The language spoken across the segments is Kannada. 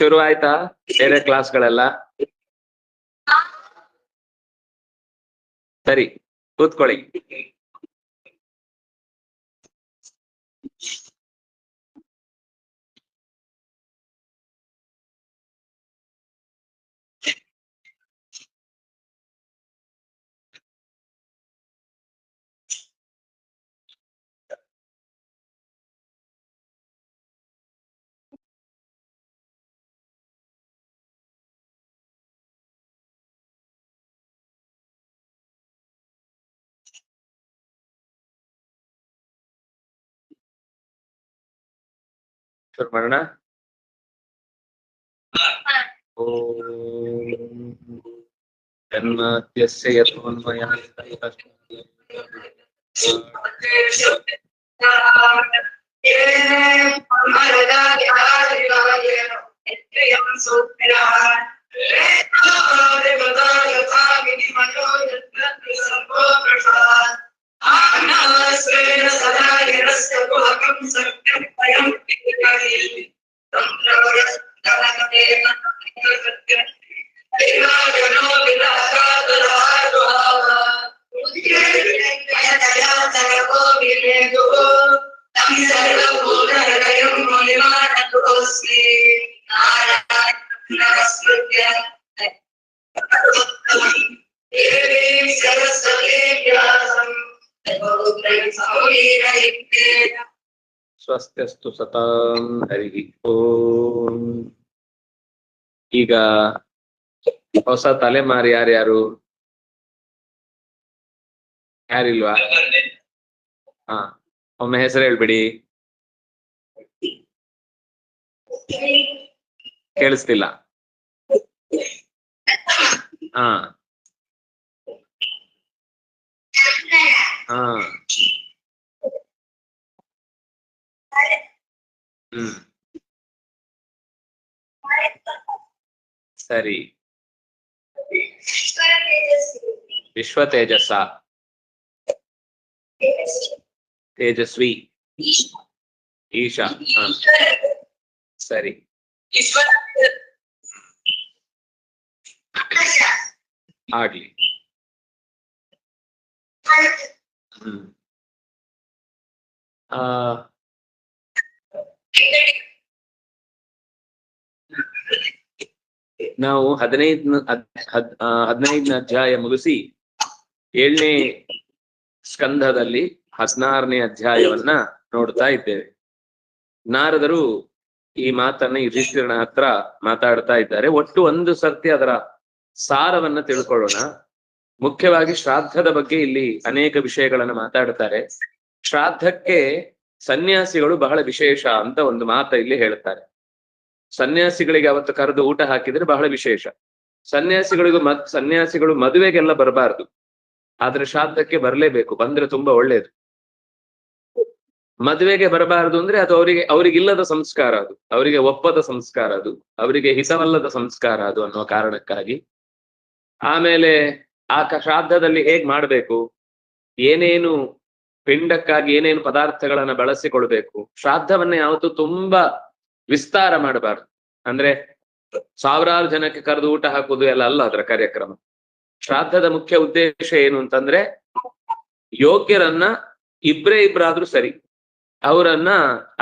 ಶುರು ಆಯ್ತಾ ಬೇರೆ ಕ್ಲಾಸ್ಗಳೆಲ್ಲ? ಸರಿ, ಕೂತ್ಕೊಳ್ಳಿ. ಶುರು ಮಾಡೋಣ. ಜನ್ಮಾದ್ಯಸ್ಯ ಸ್ವಸ್ತ್ಯಸ್ತು ಸತಾಂ ಹರಿ ಓಂ. ಈಗ ಹೊಸ ತಲೆಮಾರಿ ಯಾರ್ಯಾರು? ಯಾರಿಲ್ವಾ? ಹಾ, ಒಮ್ಮೆ ಹೆಸರು ಹೇಳ್ಬಿಡಿ. ಕೇಳಿಸ್ತಿಲ್ಲ. ಹಾ ಹಾ ಸರಿ. ವಿಶ್ವ ತೇಜಸ್ಸ, ತೇಜಸ್ವಿ, ಈಶಾ. ಸರಿ, ಆಗ್ಲಿ. ನಾವು 15ನೇ ಅಧ್ಯಾಯ ಮುಗಿಸಿ 7ನೇ ಸ್ಕಂಧದಲ್ಲಿ 16ನೇ ಅಧ್ಯಾಯವನ್ನ ನೋಡ್ತಾ ಇದ್ದೇವೆ. ನಾರದರು ಈ ಮಾತನ್ನ ಯುಧಿಷ್ಠಿರನ ಹತ್ರ ಮಾತಾಡ್ತಾ ಇದ್ದಾರೆ. ಒಟ್ಟು ಒಂದು ಸರ್ತಿ ಅದರ ಸಾರವನ್ನ ತಿಳ್ಕೊಳ್ಳೋಣ. ಮುಖ್ಯವಾಗಿ ಶ್ರಾದ್ದದ ಬಗ್ಗೆ ಇಲ್ಲಿ ಅನೇಕ ವಿಷಯಗಳನ್ನ ಮಾತಾಡ್ತಾರೆ. ಶ್ರಾದ್ದಕ್ಕೆ ಸನ್ಯಾಸಿಗಳು ಬಹಳ ವಿಶೇಷ ಅಂತ ಒಂದು ಮಾತ ಇಲ್ಲಿ ಹೇಳ್ತಾರೆ. ಸನ್ಯಾಸಿಗಳಿಗೆ ಅವತ್ತು ಕರೆದು ಊಟ ಹಾಕಿದ್ರೆ ಬಹಳ ವಿಶೇಷ. ಸನ್ಯಾಸಿಗಳು ಮದುವೆಗೆಲ್ಲ ಬರಬಾರ್ದು, ಆದ್ರೆ ಶ್ರಾದ್ದಕ್ಕೆ ಬರಲೇಬೇಕು. ಬಂದ್ರೆ ತುಂಬಾ ಒಳ್ಳೇದು. ಮದುವೆಗೆ ಬರಬಾರದು ಅಂದ್ರೆ ಅದು ಅವರಿಗಿಲ್ಲದ ಸಂಸ್ಕಾರ, ಅದು ಅವರಿಗೆ ಒಪ್ಪದ ಸಂಸ್ಕಾರ, ಅದು ಅವರಿಗೆ ಹಿತವಲ್ಲದ ಸಂಸ್ಕಾರ ಅದು ಅನ್ನುವ ಕಾರಣಕ್ಕಾಗಿ. ಆಮೇಲೆ ಆ ಶ್ರಾದ್ದದಲ್ಲಿ ಹೇಗ್ ಮಾಡ್ಬೇಕು, ಏನೇನು ಪಿಂಡಕ್ಕಾಗಿ ಏನೇನು ಪದಾರ್ಥಗಳನ್ನ ಬಳಸಿಕೊಳ್ಬೇಕು. ಶ್ರಾದ್ದವನ್ನ ಯಾವತ್ತೂ ತುಂಬಾ ವಿಸ್ತಾರ ಮಾಡಬಾರ್ದು. ಅಂದ್ರೆ ಸಾವಿರಾರು ಜನಕ್ಕೆ ಕರೆದು ಊಟ ಹಾಕುವುದು ಎಲ್ಲ ಅಲ್ಲ ಅದರ ಕಾರ್ಯಕ್ರಮ. ಶ್ರಾದ್ದದ ಮುಖ್ಯ ಉದ್ದೇಶ ಏನು ಅಂತಂದ್ರೆ, ಯೋಗ್ಯರನ್ನ ಇಬ್ಬರಾದ್ರೂ ಸರಿ, ಅವರನ್ನ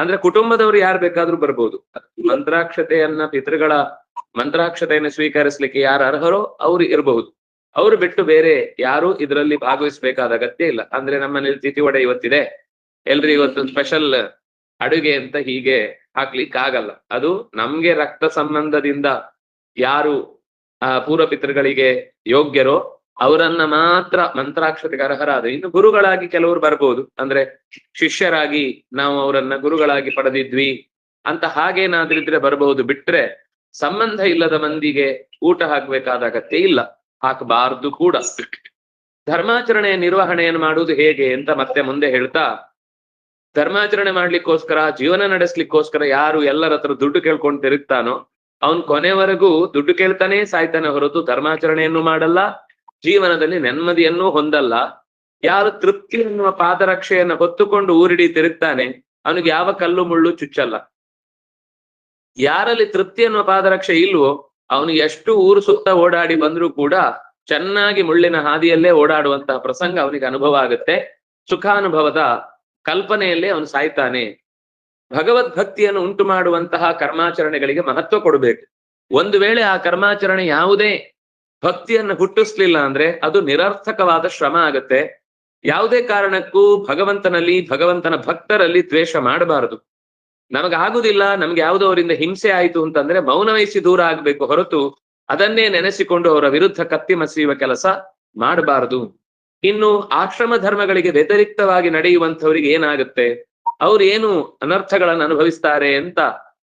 ಅಂದ್ರೆ ಕುಟುಂಬದವರು ಯಾರು ಬೇಕಾದ್ರೂ ಬರ್ಬೋದು. ಮಂತ್ರಾಕ್ಷತೆಯನ್ನ ಪಿತೃಗಳ ಮಂತ್ರಾಕ್ಷತೆಯನ್ನು ಸ್ವೀಕರಿಸ್ಲಿಕ್ಕೆ ಯಾರು ಅರ್ಹರೋ ಅವ್ರು ಇರಬಹುದು. ಅವರು ಬಿಟ್ಟು ಬೇರೆ ಯಾರು ಇದರಲ್ಲಿ ಭಾಗವಹಿಸ್ಬೇಕಾದ ಅಗತ್ಯ ಇಲ್ಲ. ಅಂದ್ರೆ ನಮ್ಮನೇಲಿ ತಿಥಿ ವಡೆ ಇವತ್ತಿದೆ, ಎಲ್ರು ಇವತ್ತು ಸ್ಪೆಷಲ್ ಅಡುಗೆ ಅಂತ ಹೀಗೆ ಹಾಕ್ಲಿಕ್ಕೆ ಆಗಲ್ಲ. ಅದು ನಮ್ಗೆ ರಕ್ತ ಸಂಬಂಧದಿಂದ ಯಾರು ಪೂರ್ವ ಪಿತೃಗಳಿಗೆ ಯೋಗ್ಯರೋ ಅವರನ್ನ ಮಾತ್ರ ಮಂತ್ರಾಕ್ಷತೆಗೆ ಅರ್ಹರಾದ. ಇನ್ನು ಗುರುಗಳಾಗಿ ಕೆಲವರು ಬರ್ಬೋದು, ಅಂದ್ರೆ ಶಿಷ್ಯರಾಗಿ ನಾವು ಅವರನ್ನ ಗುರುಗಳಾಗಿ ಪಡೆದಿದ್ವಿ ಅಂತ ಹಾಗೇನಾದ್ರಿದ್ರೆ ಬರಬಹುದು. ಬಿಟ್ರೆ ಸಂಬಂಧ ಇಲ್ಲದ ಮಂದಿಗೆ ಊಟ ಹಾಕ್ಬೇಕಾದ ಅಗತ್ಯ ಇಲ್ಲ, ಹಾಕಬಾರ್ದು ಕೂಡ. ಧರ್ಮಾಚರಣೆಯ ನಿರ್ವಹಣೆಯನ್ನು ಮಾಡುವುದು ಹೇಗೆ ಅಂತ ಮತ್ತೆ ಮುಂದೆ ಹೇಳ್ತಾ, ಧರ್ಮಾಚರಣೆ ಮಾಡ್ಲಿಕ್ಕೋಸ್ಕರ, ಜೀವನ ನಡೆಸ್ಲಿಕ್ಕೋಸ್ಕರ ಯಾರು ಎಲ್ಲರ ಹತ್ರ ದುಡ್ಡು ಕೇಳ್ಕೊಂಡು ತಿರುಗ್ತಾನೋ ಅವನ್ ಕೊನೆವರೆಗೂ ದುಡ್ಡು ಕೇಳ್ತಾನೆ ಸಾಯ್ತಾನೆ ಹೊರತು ಧರ್ಮಾಚರಣೆಯನ್ನು ಮಾಡಲ್ಲ, ಜೀವನದಲ್ಲಿ ನೆಮ್ಮದಿಯನ್ನೂ ಹೊಂದಲ್ಲ. ಯಾರು ತೃಪ್ತಿ ಎನ್ನುವ ಪಾದರಕ್ಷೆಯನ್ನು ಹೊತ್ತುಕೊಂಡು ಊರಿಡಿ ತಿರುಗ್ತಾನೆ ಅವನಿಗೆ ಯಾವ ಕಲ್ಲು ಮುಳ್ಳು ಚುಚ್ಚಲ್ಲ. ಯಾರಲ್ಲಿ ತೃಪ್ತಿ ಅನ್ನುವ ಪಾದರಕ್ಷೆ ಇಲ್ವೋ ಅವನು ಎಷ್ಟು ಊರು ಸುತ್ತ ಓಡಾಡಿ ಬಂದ್ರೂ ಕೂಡ ಚೆನ್ನಾಗಿ ಮುಳ್ಳಿನ ಹಾದಿಯಲ್ಲೇ ಓಡಾಡುವಂತಹ ಪ್ರಸಂಗ ಅವನಿಗೆ ಅನುಭವ ಆಗುತ್ತೆ. ಸುಖಾನುಭವದ ಕಲ್ಪನೆಯಲ್ಲೇ ಅವನು ಸಾಯ್ತಾನೆ. ಭಗವದ್ಭಕ್ತಿಯನ್ನು ಉಂಟು ಮಾಡುವಂತಹ ಕರ್ಮಾಚರಣೆಗಳಿಗೆ ಮಹತ್ವ ಕೊಡಬೇಕು. ಒಂದು ವೇಳೆ ಆ ಕರ್ಮಾಚರಣೆ ಯಾವುದೇ ಭಕ್ತಿಯನ್ನು ಹುಟ್ಟಿಸ್ಲಿಲ್ಲ ಅಂದ್ರೆ ಅದು ನಿರರ್ಥಕವಾದ ಶ್ರಮ ಆಗತ್ತೆ. ಯಾವುದೇ ಕಾರಣಕ್ಕೂ ಭಗವಂತನಲ್ಲಿ, ಭಗವಂತನ ಭಕ್ತರಲ್ಲಿ ದ್ವೇಷ ಮಾಡಬಾರದು. ನಮಗಾಗುದಿಲ್ಲ, ನಮ್ಗೆ ಯಾವುದೋ ಅವರಿಂದ ಹಿಂಸೆ ಆಯಿತು ಅಂತಂದ್ರೆ ಮೌನ ವಹಿಸಿ ದೂರ ಆಗ್ಬೇಕು ಹೊರತು ಅದನ್ನೇ ನೆನೆಸಿಕೊಂಡು ಅವರ ವಿರುದ್ಧ ಕತ್ತಿ ಮಸೆಯುವ ಕೆಲಸ ಮಾಡಬಾರದು. ಇನ್ನು ಆಶ್ರಮ ಧರ್ಮಗಳಿಗೆ ವ್ಯತಿರಿಕ್ತವಾಗಿ ನಡೆಯುವಂಥವ್ರಿಗೆ ಏನಾಗುತ್ತೆ, ಅವ್ರು ಏನು ಅನರ್ಥಗಳನ್ನು ಅನುಭವಿಸ್ತಾರೆ ಅಂತ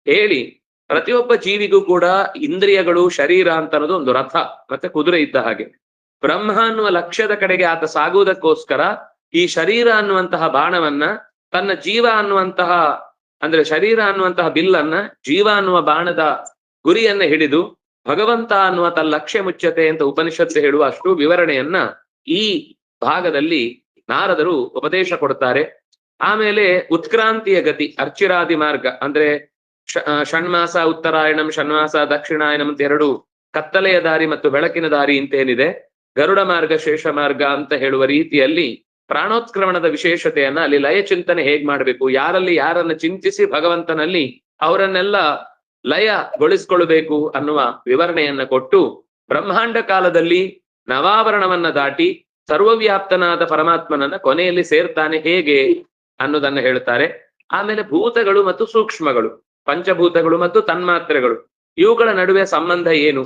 ಹೇಳಿ, ಪ್ರತಿಯೊಬ್ಬ ಜೀವಿಗೂ ಕೂಡ ಇಂದ್ರಿಯಗಳು, ಶರೀರ ಅಂತ ಅನ್ನೋದು ಒಂದು ರಥ ಮತ್ತೆ ಕುದುರೆ ಇದ್ದ ಹಾಗೆ. ಬ್ರಹ್ಮ ಅನ್ನುವ ಲಕ್ಷ್ಯದ ಕಡೆಗೆ ಆತ ಸಾಗುವುದಕ್ಕೋಸ್ಕರ ಈ ಶರೀರ ಅನ್ನುವಂತಹ ಬಾಣವನ್ನ ತನ್ನ ಜೀವ ಅನ್ನುವಂತಹ, ಅಂದ್ರೆ ಶರೀರ ಅನ್ನುವಂತಹ ಬಿಲ್ಲನ್ನ ಜೀವ ಅನ್ನುವ ಬಾಣದ ಗುರಿಯನ್ನ ಹಿಡಿದು ಭಗವಂತ ಅನ್ನುವ ತನ್ನ ಲಕ್ಷ್ಯ ಮುಚ್ಚತೆ ಅಂತ ಉಪನಿಷತ್ತು ಹೇಳುವ ಅಷ್ಟು ವಿವರಣೆಯನ್ನ ಈ ಭಾಗದಲ್ಲಿ ನಾರದರು ಉಪದೇಶ ಕೊಡ್ತಾರೆ. ಆಮೇಲೆ ಉತ್ಕ್ರಾಂತಿಯ ಗತಿ, ಅರ್ಚಿರಾದಿ ಮಾರ್ಗ, ಅಂದ್ರೆ ಷಣ್ಮಾಸ ಉತ್ತರಾಯಣಂ, ಷಣ್ಮಾಸ ದಕ್ಷಿಣಾಯನಂ ಅಂತ ಎರಡು ಕತ್ತಲೆಯ ದಾರಿ ಮತ್ತು ಬೆಳಕಿನ ದಾರಿ ಅಂತೇನಿದೆ, ಗರುಡ ಮಾರ್ಗ, ಶೇಷ ಮಾರ್ಗ ಅಂತ ಹೇಳುವ ರೀತಿಯಲ್ಲಿ ಪ್ರಾಣೋತ್ಕ್ರಮಣದ ವಿಶೇಷತೆಯನ್ನ, ಅಲ್ಲಿ ಲಯ ಚಿಂತನೆ ಹೇಗ್ ಮಾಡ್ಬೇಕು, ಯಾರಲ್ಲಿ ಯಾರನ್ನ ಚಿಂತಿಸಿ ಭಗವಂತನಲ್ಲಿ ಅವರನ್ನೆಲ್ಲ ಲಯಗೊಳಿಸ್ಕೊಳ್ಬೇಕು ಅನ್ನುವ ವಿವರಣೆಯನ್ನ ಕೊಟ್ಟು, ಬ್ರಹ್ಮಾಂಡ ಕಾಲದಲ್ಲಿ ನವಾವರಣವನ್ನ ದಾಟಿ ಸರ್ವವ್ಯಾಪ್ತನಾದ ಪರಮಾತ್ಮನನ್ನ ಕೊನೆಯಲ್ಲಿ ಸೇರ್ತಾನೆ ಹೇಗೆ ಅನ್ನೋದನ್ನ ಹೇಳ್ತಾರೆ. ಆಮೇಲೆ ಭೂತಗಳು ಮತ್ತು ಸೂಕ್ಷ್ಮಗಳು, ಪಂಚಭೂತಗಳು ಮತ್ತು ತನ್ಮಾತ್ರೆಗಳು, ಇವುಗಳ ನಡುವೆ ಸಂಬಂಧ ಏನು,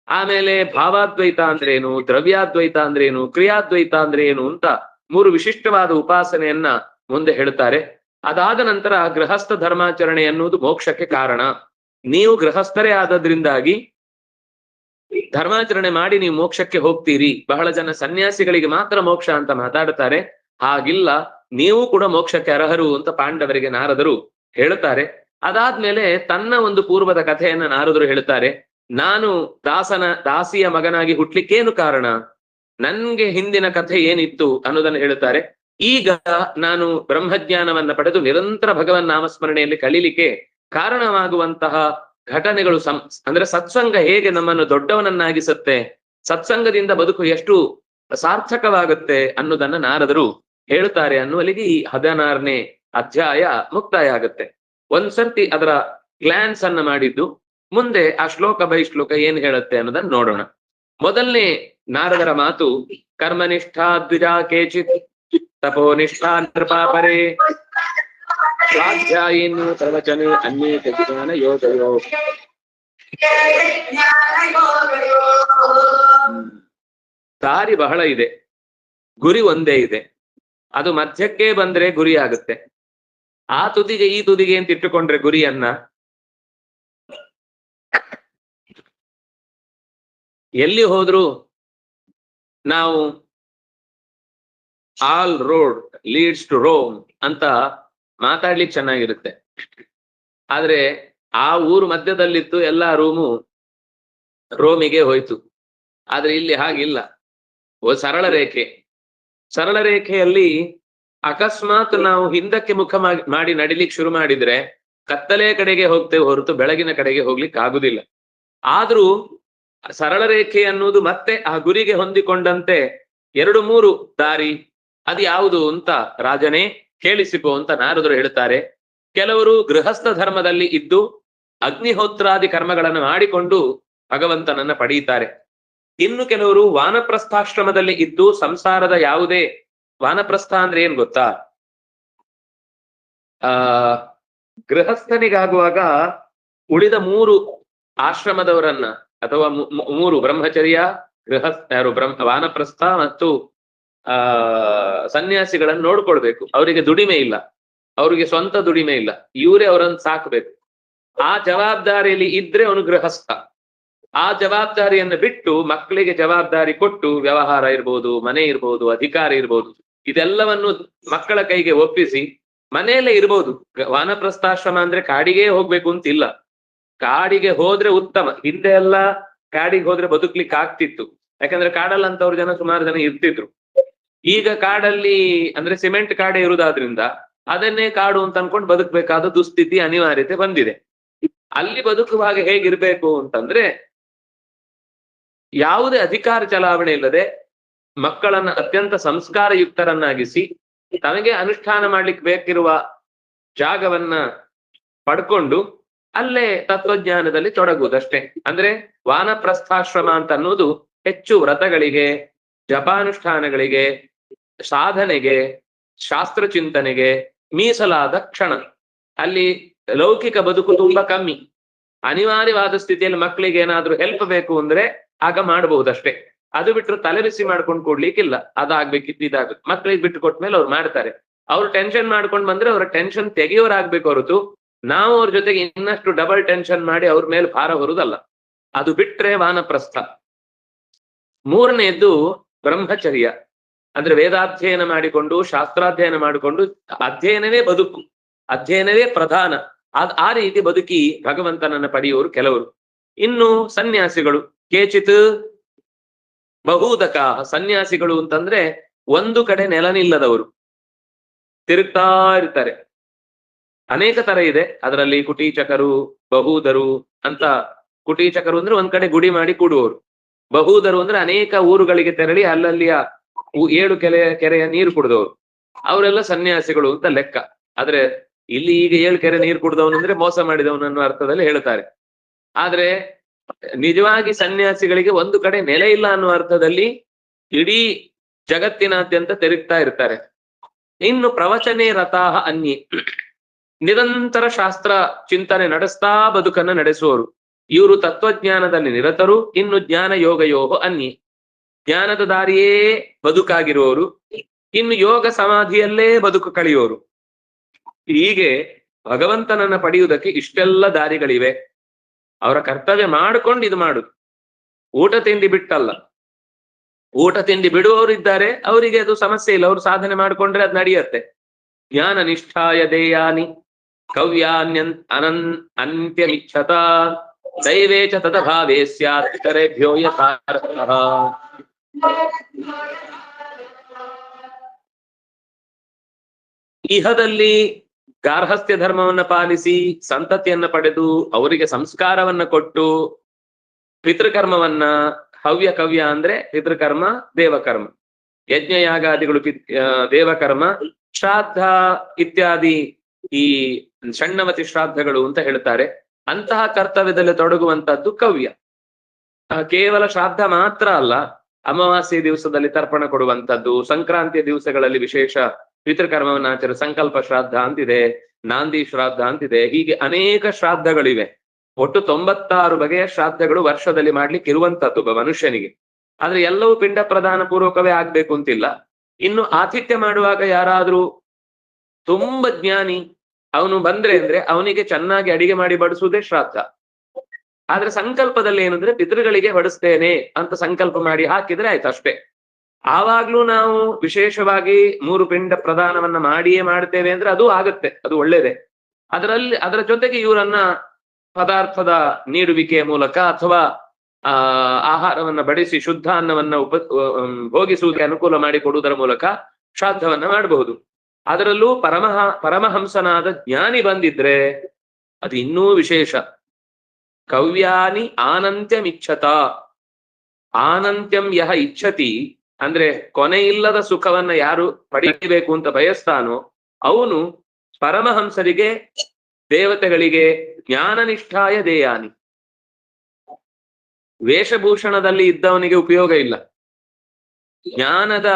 ಆಮೇಲೆ ಭಾವಾದ್ವೈತ ಅಂದ್ರೇನು, ದ್ರವ್ಯಾದ್ವೈತ ಅಂದ್ರೇನು, ಕ್ರಿಯಾದ್ವೈತ ಅಂದ್ರೆ ಏನು ಅಂತ ಮೂರು ವಿಶಿಷ್ಟವಾದ ಉಪಾಸನೆಯನ್ನ ಮುಂದೆ ಹೇಳ್ತಾರೆ. ಅದಾದ ನಂತರ ಗೃಹಸ್ಥ ಧರ್ಮಾಚರಣೆ ಎನ್ನುವುದು ಮೋಕ್ಷಕ್ಕೆ ಕಾರಣ. ನೀವು ಗೃಹಸ್ಥರೇ ಆದದ್ರಿಂದಾಗಿ ಧರ್ಮಾಚರಣೆ ಮಾಡಿ ನೀವು ಮೋಕ್ಷಕ್ಕೆ ಹೋಗ್ತೀರಿ. ಬಹಳ ಜನ ಸನ್ಯಾಸಿಗಳಿಗೆ ಮಾತ್ರ ಮೋಕ್ಷ ಅಂತ ಮಾತಾಡ್ತಾರೆ, ಹಾಗಿಲ್ಲ, ನೀವು ಕೂಡ ಮೋಕ್ಷಕ್ಕೆ ಅರ್ಹರು ಅಂತ ಪಾಂಡವರಿಗೆ ನಾರದರು ಹೇಳ್ತಾರೆ. ಅದಾದ್ಮೇಲೆ ತನ್ನ ಒಂದು ಪೂರ್ವದ ಕಥೆಯನ್ನ ನಾರದರು ಹೇಳ್ತಾರೆ. ನಾನು ದಾಸಿಯ ಮಗನಾಗಿ ಹುಟ್ಲಿಕ್ಕೇನು ಕಾರಣ, ನನ್ಗೆ ಹಿಂದಿನ ಕಥೆ ಏನಿತ್ತು ಅನ್ನೋದನ್ನು ಹೇಳ್ತಾರೆ. ಈಗ ನಾನು ಬ್ರಹ್ಮಜ್ಞಾನವನ್ನ ಪಡೆದು ನಿರಂತರ ಭಗವನ್ ನಾಮಸ್ಮರಣೆಯಲ್ಲಿ ಕಳೀಲಿಕ್ಕೆ ಕಾರಣವಾಗುವಂತಹ ಘಟನೆಗಳು, ಅಂದ್ರೆ ಸತ್ಸಂಗ ಹೇಗೆ ನಮ್ಮನ್ನು ದೊಡ್ಡವನನ್ನಾಗಿಸುತ್ತೆ, ಸತ್ಸಂಗದಿಂದ ಬದುಕು ಎಷ್ಟು ಸಾರ್ಥಕವಾಗುತ್ತೆ ಅನ್ನೋದನ್ನ ನಾರದರು ಹೇಳ್ತಾರೆ ಅನ್ನುವಲ್ಲಿಗೆ ಈ 16ನೇ ಅಧ್ಯಾಯ ಮುಕ್ತಾಯ ಆಗುತ್ತೆ. ಒಂದ್ಸರ್ತಿ ಅದರ ಗ್ಲಾನ್ಸ್ ಅನ್ನ ಮಾಡಿದ್ದು, ಮುಂದೆ ಆ ಶ್ಲೋಕ ಬೈ ಶ್ಲೋಕ ಏನ್ ಹೇಳುತ್ತೆ ಅನ್ನೋದನ್ನ ನೋಡೋಣ. ಮೊದಲನೇ ನಾರದರ ಮಾತು, ಕರ್ಮನಿಷ್ಠಾ ದ್ವಿಜಾ ಕೇಚಿತ್ ತಪೋನಿಷ್ಠಾ ನೃಪಾಪರೇ ಸ್ವಾಧ್ಯಾಯಿನ್ ಪ್ರವಚನೆ ಅನ್ಯೇಕ ಜ್ಞಾನ ಯೋಗಯೋ. ದಾರಿ ಬಹಳ ಇದೆ, ಗುರಿ ಒಂದೇ ಇದೆ. ಅದು ಮಧ್ಯಕ್ಕೆ ಬಂದ್ರೆ ಗುರಿ ಆಗುತ್ತೆ, ಆ ತುದಿಗೆ ಈ ತುದಿಗೆ ಅಂತ ಇಟ್ಟುಕೊಂಡ್ರೆ ಗುರಿಯನ್ನ ಎಲ್ಲಿ ಹೋದ್ರು ನಾವು all road leads to Rome ಅಂತ ಮಾತಾಡ್ಲಿಕ್ಕೆ ಚೆನ್ನಾಗಿರುತ್ತೆ. ಆದ್ರೆ ಆ ಊರು ಮಧ್ಯದಲ್ಲಿತ್ತು, ಎಲ್ಲಾ ರೋಮಿಗೆ ಹೋಯ್ತು. ಆದ್ರೆ ಇಲ್ಲಿ ಹಾಗಿಲ್ಲ, ಸರಳ ರೇಖೆ. ಸರಳ ರೇಖೆಯಲ್ಲಿ ಅಕಸ್ಮಾತ್ ನಾವು ಹಿಂದಕ್ಕೆ ಮುಖ ಮಾಡಿ ನಡಿಲಿಕ್ಕೆ ಶುರು ಮಾಡಿದ್ರೆ ಕತ್ತಲೆಯ ಕಡೆಗೆ ಹೋಗ್ತೇವೆ ಹೊರತು ಬೆಳಗಿನ ಕಡೆಗೆ ಹೋಗ್ಲಿಕ್ಕೆ ಆಗುದಿಲ್ಲ. ಆದ್ರೂ ಸರಳ ರೇಖೆ ಅನ್ನುವುದು ಮತ್ತೆ ಆ ಗುರಿಗೆ ಹೊಂದಿಕೊಂಡಂತೆ 2-3 ದಾರಿ, ಅದು ಯಾವುದು ಅಂತ ರಾಜನೇ ಕೇಳಿಸಿಕೋ ಅಂತ ನಾರದರು ಹೇಳ್ತಾರೆ. ಕೆಲವರು ಗೃಹಸ್ಥ ಧರ್ಮದಲ್ಲಿ ಇದ್ದು ಅಗ್ನಿಹೋತ್ರಾದಿ ಕರ್ಮಗಳನ್ನು ಮಾಡಿಕೊಂಡು ಭಗವಂತನನ್ನ ಪಡೆಯುತ್ತಾರೆ. ಇನ್ನು ಕೆಲವರು ವಾನಪ್ರಸ್ಥಾಶ್ರಮದಲ್ಲಿ ಇದ್ದು ಸಂಸಾರದ ಯಾವುದೇ, ವಾನಪ್ರಸ್ಥ ಅಂದ್ರೆ ಏನ್ ಗೊತ್ತಾ, ಗೃಹಸ್ಥನಿಗಾಗುವಾಗ ಉಳಿದ 3 ಆಶ್ರಮದವರನ್ನ ಅಥವಾ 3 ಬ್ರಹ್ಮಚರ್ಯ, ವಾನಪ್ರಸ್ಥ ಮತ್ತು ಸನ್ಯಾಸಿಗಳನ್ನು ನೋಡ್ಕೊಳ್ಬೇಕು. ಅವರಿಗೆ ದುಡಿಮೆ ಇಲ್ಲ, ಅವರಿಗೆ ಸ್ವಂತ ದುಡಿಮೆ ಇಲ್ಲ, ಇವರೇ ಅವರನ್ನು ಸಾಕ್ಬೇಕು. ಆ ಜವಾಬ್ದಾರಿಯಲ್ಲಿ ಇದ್ರೆ ಅವನು ಗೃಹಸ್ಥ. ಆ ಜವಾಬ್ದಾರಿಯನ್ನು ಬಿಟ್ಟು ಮಕ್ಕಳಿಗೆ ಜವಾಬ್ದಾರಿ ಕೊಟ್ಟು, ವ್ಯವಹಾರ ಇರ್ಬೋದು, ಮನೆ ಇರ್ಬೋದು, ಅಧಿಕಾರ ಇರ್ಬೋದು, ಇದೆಲ್ಲವನ್ನು ಮಕ್ಕಳ ಕೈಗೆ ಒಪ್ಪಿಸಿ ಮನೆಯಲ್ಲೇ ಇರ್ಬೋದು. ವಾನಪ್ರಸ್ಥಾಶ್ರಮ ಅಂದ್ರೆ ಕಾಡಿಗೆ ಹೋಗ್ಬೇಕು ಅಂತಿಲ್ಲ, ಕಾಡಿಗೆ ಹೋದ್ರೆ ಉತ್ತಮ. ಹಿಂದೆ ಎಲ್ಲ ಕಾಡಿಗೆ ಹೋದ್ರೆ ಬದುಕ್ಲಿಕ್ಕೆ ಆಗ್ತಿತ್ತು, ಯಾಕಂದ್ರೆ ಕಾಡಲ್ಲಂತವ್ರು ಜನ ಸುಮಾರು ಜನ ಇರ್ತಿದ್ರು. ಈಗ ಕಾಡಲ್ಲಿ ಅಂದ್ರೆ ಸಿಮೆಂಟ್ ಕಾಡೆ ಇರುವುದಾದ್ರಿಂದ ಅದನ್ನೇ ಕಾಡು ಅಂತ ಅನ್ಕೊಂಡು ಬದುಕಬೇಕಾದ ದುಸ್ಥಿತಿ, ಅನಿವಾರ್ಯತೆ ಬಂದಿದೆ. ಅಲ್ಲಿ ಬದುಕುವಾಗ ಹೇಗಿರ್ಬೇಕು ಅಂತಂದ್ರೆ ಯಾವುದೇ ಅಧಿಕಾರ ಚಲಾವಣೆ ಇಲ್ಲದೆ ಮಕ್ಕಳನ್ನ ಅತ್ಯಂತ ಸಂಸ್ಕಾರಯುಕ್ತರನ್ನಾಗಿಸಿ ತನಗೆ ಅನುಷ್ಠಾನ ಮಾಡ್ಲಿಕ್ಕೆ ಬೇಕಿರುವ ಜಾಗವನ್ನ ಪಡ್ಕೊಂಡು ಅಲ್ಲೇ ತತ್ವಜ್ಞಾನದಲ್ಲಿ ತೊಡಗುವುದಷ್ಟೇ. ಅಂದ್ರೆ ವಾನಪ್ರಸ್ಥಾಶ್ರಮ ಅಂತ ಅನ್ನೋದು ಹೆಚ್ಚು ವ್ರತಗಳಿಗೆ, ಜಪಾನುಷ್ಠಾನಗಳಿಗೆ, ಸಾಧನೆಗೆ, ಶಾಸ್ತ್ರ ಚಿಂತನೆಗೆ ಮೀಸಲಾದ ಕ್ಷಣ. ಅಲ್ಲಿ ಲೌಕಿಕ ಬದುಕು ತುಂಬಾ ಕಮ್ಮಿ. ಅನಿವಾರ್ಯವಾದ ಸ್ಥಿತಿಯಲ್ಲಿ ಮಕ್ಕಳಿಗೆ ಏನಾದ್ರೂ ಹೆಲ್ಪ್ ಬೇಕು ಅಂದ್ರೆ ಆಗ ಮಾಡಬಹುದಷ್ಟೇ. ಅದು ಬಿಟ್ಟರು ತಲೆ ಬಿಸಿ ಮಾಡ್ಕೊಂಡು ಕೊಡ್ಲಿಕ್ಕಿಲ್ಲ. ಅದಾಗ್ಬೇಕಿತ್ತು, ಇದಾಗ್ಬೇಕು. ಮಕ್ಕಳಿಗೆ ಬಿಟ್ಟು ಕೊಟ್ಮೇಲೆ ಅವ್ರು ಮಾಡ್ತಾರೆ. ಅವ್ರು ಟೆನ್ಷನ್ ಮಾಡ್ಕೊಂಡು ಬಂದ್ರೆ ಅವ್ರ ಟೆನ್ಷನ್ ತೆಗೆಯೋರಾಗ್ಬೇಕು ಹೊರತು ನಾವು ಅವ್ರ ಜೊತೆಗೆ ಇನ್ನಷ್ಟು ಡಬಲ್ ಟೆನ್ಷನ್ ಮಾಡಿ ಅವ್ರ ಮೇಲೆ ಭಾರ ಹೊರುದಲ್ಲ. ಅದು ಬಿಟ್ರೆ ವಾನಪ್ರಸ್ಥ. ಮೂರನೆಯದ್ದು ಬ್ರಹ್ಮಚರ್ಯ. ಅಂದ್ರೆ ವೇದಾಧ್ಯಯನ ಮಾಡಿಕೊಂಡು, ಶಾಸ್ತ್ರಾಧ್ಯಯನ ಮಾಡಿಕೊಂಡು, ಅಧ್ಯಯನವೇ ಬದುಕು, ಅಧ್ಯಯನವೇ ಪ್ರಧಾನ. ಆ ರೀತಿ ಬದುಕಿ ಭಗವಂತನನ್ನ ಪಡೆಯುವರು ಕೆಲವರು. ಇನ್ನು ಸನ್ಯಾಸಿಗಳು, ಕೇಚಿತ್ ಬಹುದಕ. ಸನ್ಯಾಸಿಗಳು ಅಂತಂದ್ರೆ ಒಂದು ಕಡೆ ನೆಲ ನಿಲ್ಲದವರು, ತಿರುಗ್ತಾ ಇರ್ತಾರೆ. ಅನೇಕ ತರ ಇದೆ ಅದರಲ್ಲಿ. ಕುಟೀಚಕರು, ಬಹುದರು ಅಂತ. ಕುಟೀಚಕರು ಅಂದ್ರೆ ಒಂದ್ ಕಡೆ ಗುಡಿ ಮಾಡಿ ಕೂಡುವವರು. ಬಹುದರು ಅಂದ್ರೆ ಅನೇಕ ಊರುಗಳಿಗೆ ತೆರಳಿ ಅಲ್ಲಲ್ಲಿಯ 7 ಕೆರೆಯ ನೀರು ಕುಡಿದವರು. ಅವರೆಲ್ಲ ಸನ್ಯಾಸಿಗಳು ಅಂತ ಲೆಕ್ಕ. ಆದ್ರೆ ಇಲ್ಲಿ ಈಗ 7 ಕೆರೆ ನೀರು ಕುಡಿದವನು ಅಂದ್ರೆ ಮೋಸ ಮಾಡಿದವನು ಅನ್ನೋ ಅರ್ಥದಲ್ಲಿ ಹೇಳ್ತಾರೆ. ಆದ್ರೆ ನಿಜವಾಗಿ ಸನ್ಯಾಸಿಗಳಿಗೆ ಒಂದು ಕಡೆ ನೆಲೆ ಇಲ್ಲ ಅನ್ನುವ ಅರ್ಥದಲ್ಲಿ ಇಡೀ ಜಗತ್ತಿನಾದ್ಯಂತ ತಿರುಗ್ತಾ ಇರ್ತಾರೆ. ಇನ್ನು ಪ್ರವಚನೇ ರಥಾಹ ಅನ್ಯೇ. ನಿರಂತರ ಶಾಸ್ತ್ರ ಚಿಂತನೆ ನಡೆಸ್ತಾ ಬದುಕನ್ನ ನಡೆಸುವವರು. ಇವರು ತತ್ವಜ್ಞಾನದಲ್ಲಿ ನಿರತರು. ಇನ್ನು ಜ್ಞಾನ ಯೋಗಯೋಹ ಅನ್ಯೇ. ಜ್ಞಾನದ ದಾರಿಯೇ ಬದುಕಾಗಿರುವವರು. ಇನ್ನು ಯೋಗ ಸಮಾಧಿಯಲ್ಲೇ ಬದುಕು ಕಳೆಯುವವರು. ಹೀಗೆ ಭಗವಂತನನ್ನ ಪಡೆಯುವುದಕ್ಕೆ ಇಷ್ಟೆಲ್ಲ ದಾರಿಗಳಿವೆ. ಅವರ ಕರ್ತವ್ಯ ಮಾಡ್ಕೊಂಡು ಇದು ಮಾಡುದು. ಊಟ ತಿಂಡಿ ಬಿಟ್ಟಲ್ಲ. ಊಟ ತಿಂಡಿ ಬಿಡುವವರು ಇದ್ದಾರೆ, ಅವರಿಗೆ ಅದು ಸಮಸ್ಯೆ ಇಲ್ಲ. ಅವರು ಸಾಧನೆ ಮಾಡ್ಕೊಂಡ್ರೆ ಅದು ನಡೆಯುತ್ತೆ. ಜ್ಞಾನ ನಿಷ್ಠಾಯ ದೇಯಾನಿ ಅಂತ್ಯಮಿಚ್ಛತ ದೈವೇ ಚ ತದಭಾವೇ ಸ್ಯಾತ್ ಇತರೇಭ್ಯೋ ಯಥಾರ್ಥಃ. ಇಹದಲ್ಲಿ ಗಾರ್ಹಸ್ಥ್ಯ ಧರ್ಮವನ್ನ ಪಾಲಿಸಿ ಸಂತತಿಯನ್ನ ಪಡೆದು ಅವರಿಗೆ ಸಂಸ್ಕಾರವನ್ನ ಕೊಟ್ಟು ಪಿತೃಕರ್ಮವನ್ನ, ಹವ್ಯ ಕವ್ಯ ಅಂದ್ರೆ ಪಿತೃಕರ್ಮ, ದೇವಕರ್ಮ, ಯಜ್ಞಯಾಗಾದಿಗಳು ದೇವಕರ್ಮ, ಶ್ರಾದ್ದ ಇತ್ಯಾದಿ ಈ ಷಣ್ಣವತಿ ಶ್ರಾದ್ದಗಳು ಅಂತ ಹೇಳ್ತಾರೆ. ಅಂತಹ ಕರ್ತವ್ಯದಲ್ಲಿ ತೊಡಗುವಂತದ್ದು ಕವ್ಯ. ಕೇವಲ ಶ್ರಾದ್ದ ಮಾತ್ರ ಅಲ್ಲ, ಅಮಾವಾಸ್ಯೆ ದಿವಸದಲ್ಲಿ ತರ್ಪಣ ಕೊಡುವಂಥದ್ದು, ಸಂಕ್ರಾಂತಿಯ ದಿವಸಗಳಲ್ಲಿ ವಿಶೇಷ ಪಿತೃಕರ್ಮವನ್ನು ಆಚರಿಸ ಸಂಕಲ್ಪ ಶ್ರಾದ್ದ ಅಂತಿದೆ, ನಾಂದಿ ಶ್ರಾದ್ದ ಅಂತಿದೆ. ಹೀಗೆ ಅನೇಕ ಶ್ರಾದ್ದಗಳಿವೆ. ಒಟ್ಟು 96 ಬಗೆಯ ಶ್ರಾದ್ದಗಳು ವರ್ಷದಲ್ಲಿ ಮಾಡ್ಲಿಕ್ಕೆ ಇರುವಂತದ್ದು ಒಬ್ಬ ಮನುಷ್ಯನಿಗೆ. ಆದ್ರೆ ಎಲ್ಲವೂ ಪಿಂಡ ಪ್ರದಾನ ಪೂರ್ವಕವೇ ಆಗ್ಬೇಕು ಅಂತಿಲ್ಲ. ಇನ್ನು ಆತಿಥ್ಯ ಮಾಡುವಾಗ ಯಾರಾದ್ರೂ ತುಂಬಾ ಜ್ಞಾನಿ ಅವನು ಬಂದ್ರೆ ಅಂದ್ರೆ ಅವನಿಗೆ ಚೆನ್ನಾಗಿ ಅಡಿಗೆ ಮಾಡಿ ಬಡಿಸುವುದೇ ಶ್ರಾದ್ದ. ಆದ್ರೆ ಸಂಕಲ್ಪದಲ್ಲಿ ಏನಂದ್ರೆ ಪಿತೃಗಳಿಗೆ ಬಡಿಸ್ತೇನೆ ಅಂತ ಸಂಕಲ್ಪ ಮಾಡಿ ಹಾಕಿದ್ರೆ ಆಯ್ತು ಅಷ್ಟೇ. ಆವಾಗ್ಲೂ ನಾವು ವಿಶೇಷವಾಗಿ 3 ಪಿಂಡ ಪ್ರದಾನವನ್ನ ಮಾಡಿಯೇ ಮಾಡ್ತೇವೆ ಅಂದ್ರೆ ಅದು ಆಗತ್ತೆ, ಅದು ಒಳ್ಳೇದೇ. ಅದರ ಜೊತೆಗೆ ಇವರನ್ನ ಪದಾರ್ಥದ ನೀಡುವಿಕೆಯ ಮೂಲಕ ಅಥವಾ ಆಹಾರವನ್ನ ಬಡಿಸಿ ಶುದ್ಧ ಅನ್ನವನ್ನ ಭೋಗಿಸುವುದಕ್ಕೆ ಅನುಕೂಲ ಮಾಡಿ ಕೊಡುವುದರ ಮೂಲಕ ಶ್ರಾದ್ದವನ್ನ ಮಾಡಬಹುದು. ಅದರಲ್ಲೂ ಪರಮಹಂಸನಾದ ಜ್ಞಾನಿ ಬಂದಿದ್ರೆ ಅದು ಇನ್ನೂ ವಿಶೇಷ. ಕವ್ಯಾನಿ ಆನಂತ್ಯಮಿಚ್ಛತ. ಆನಂತ್ಯಂ ಯಹ ಇಚ್ಛತಿ ಅಂದ್ರೆ ಕೊನೆಯಿಲ್ಲದ ಸುಖವನ್ನ ಯಾರು ಪಡೆಯಬೇಕು ಅಂತ ಬಯಸ್ತಾನೋ ಅವನು ಪರಮಹಂಸರಿಗೆ, ದೇವತೆಗಳಿಗೆ ಜ್ಞಾನನಿಷ್ಠಾಯ ದೇಯಾನಿ. ವೇಷಭೂಷಣದಲ್ಲಿ ಇದ್ದವನಿಗೆ ಉಪಯೋಗ ಇಲ್ಲ. ಜ್ಞಾನದ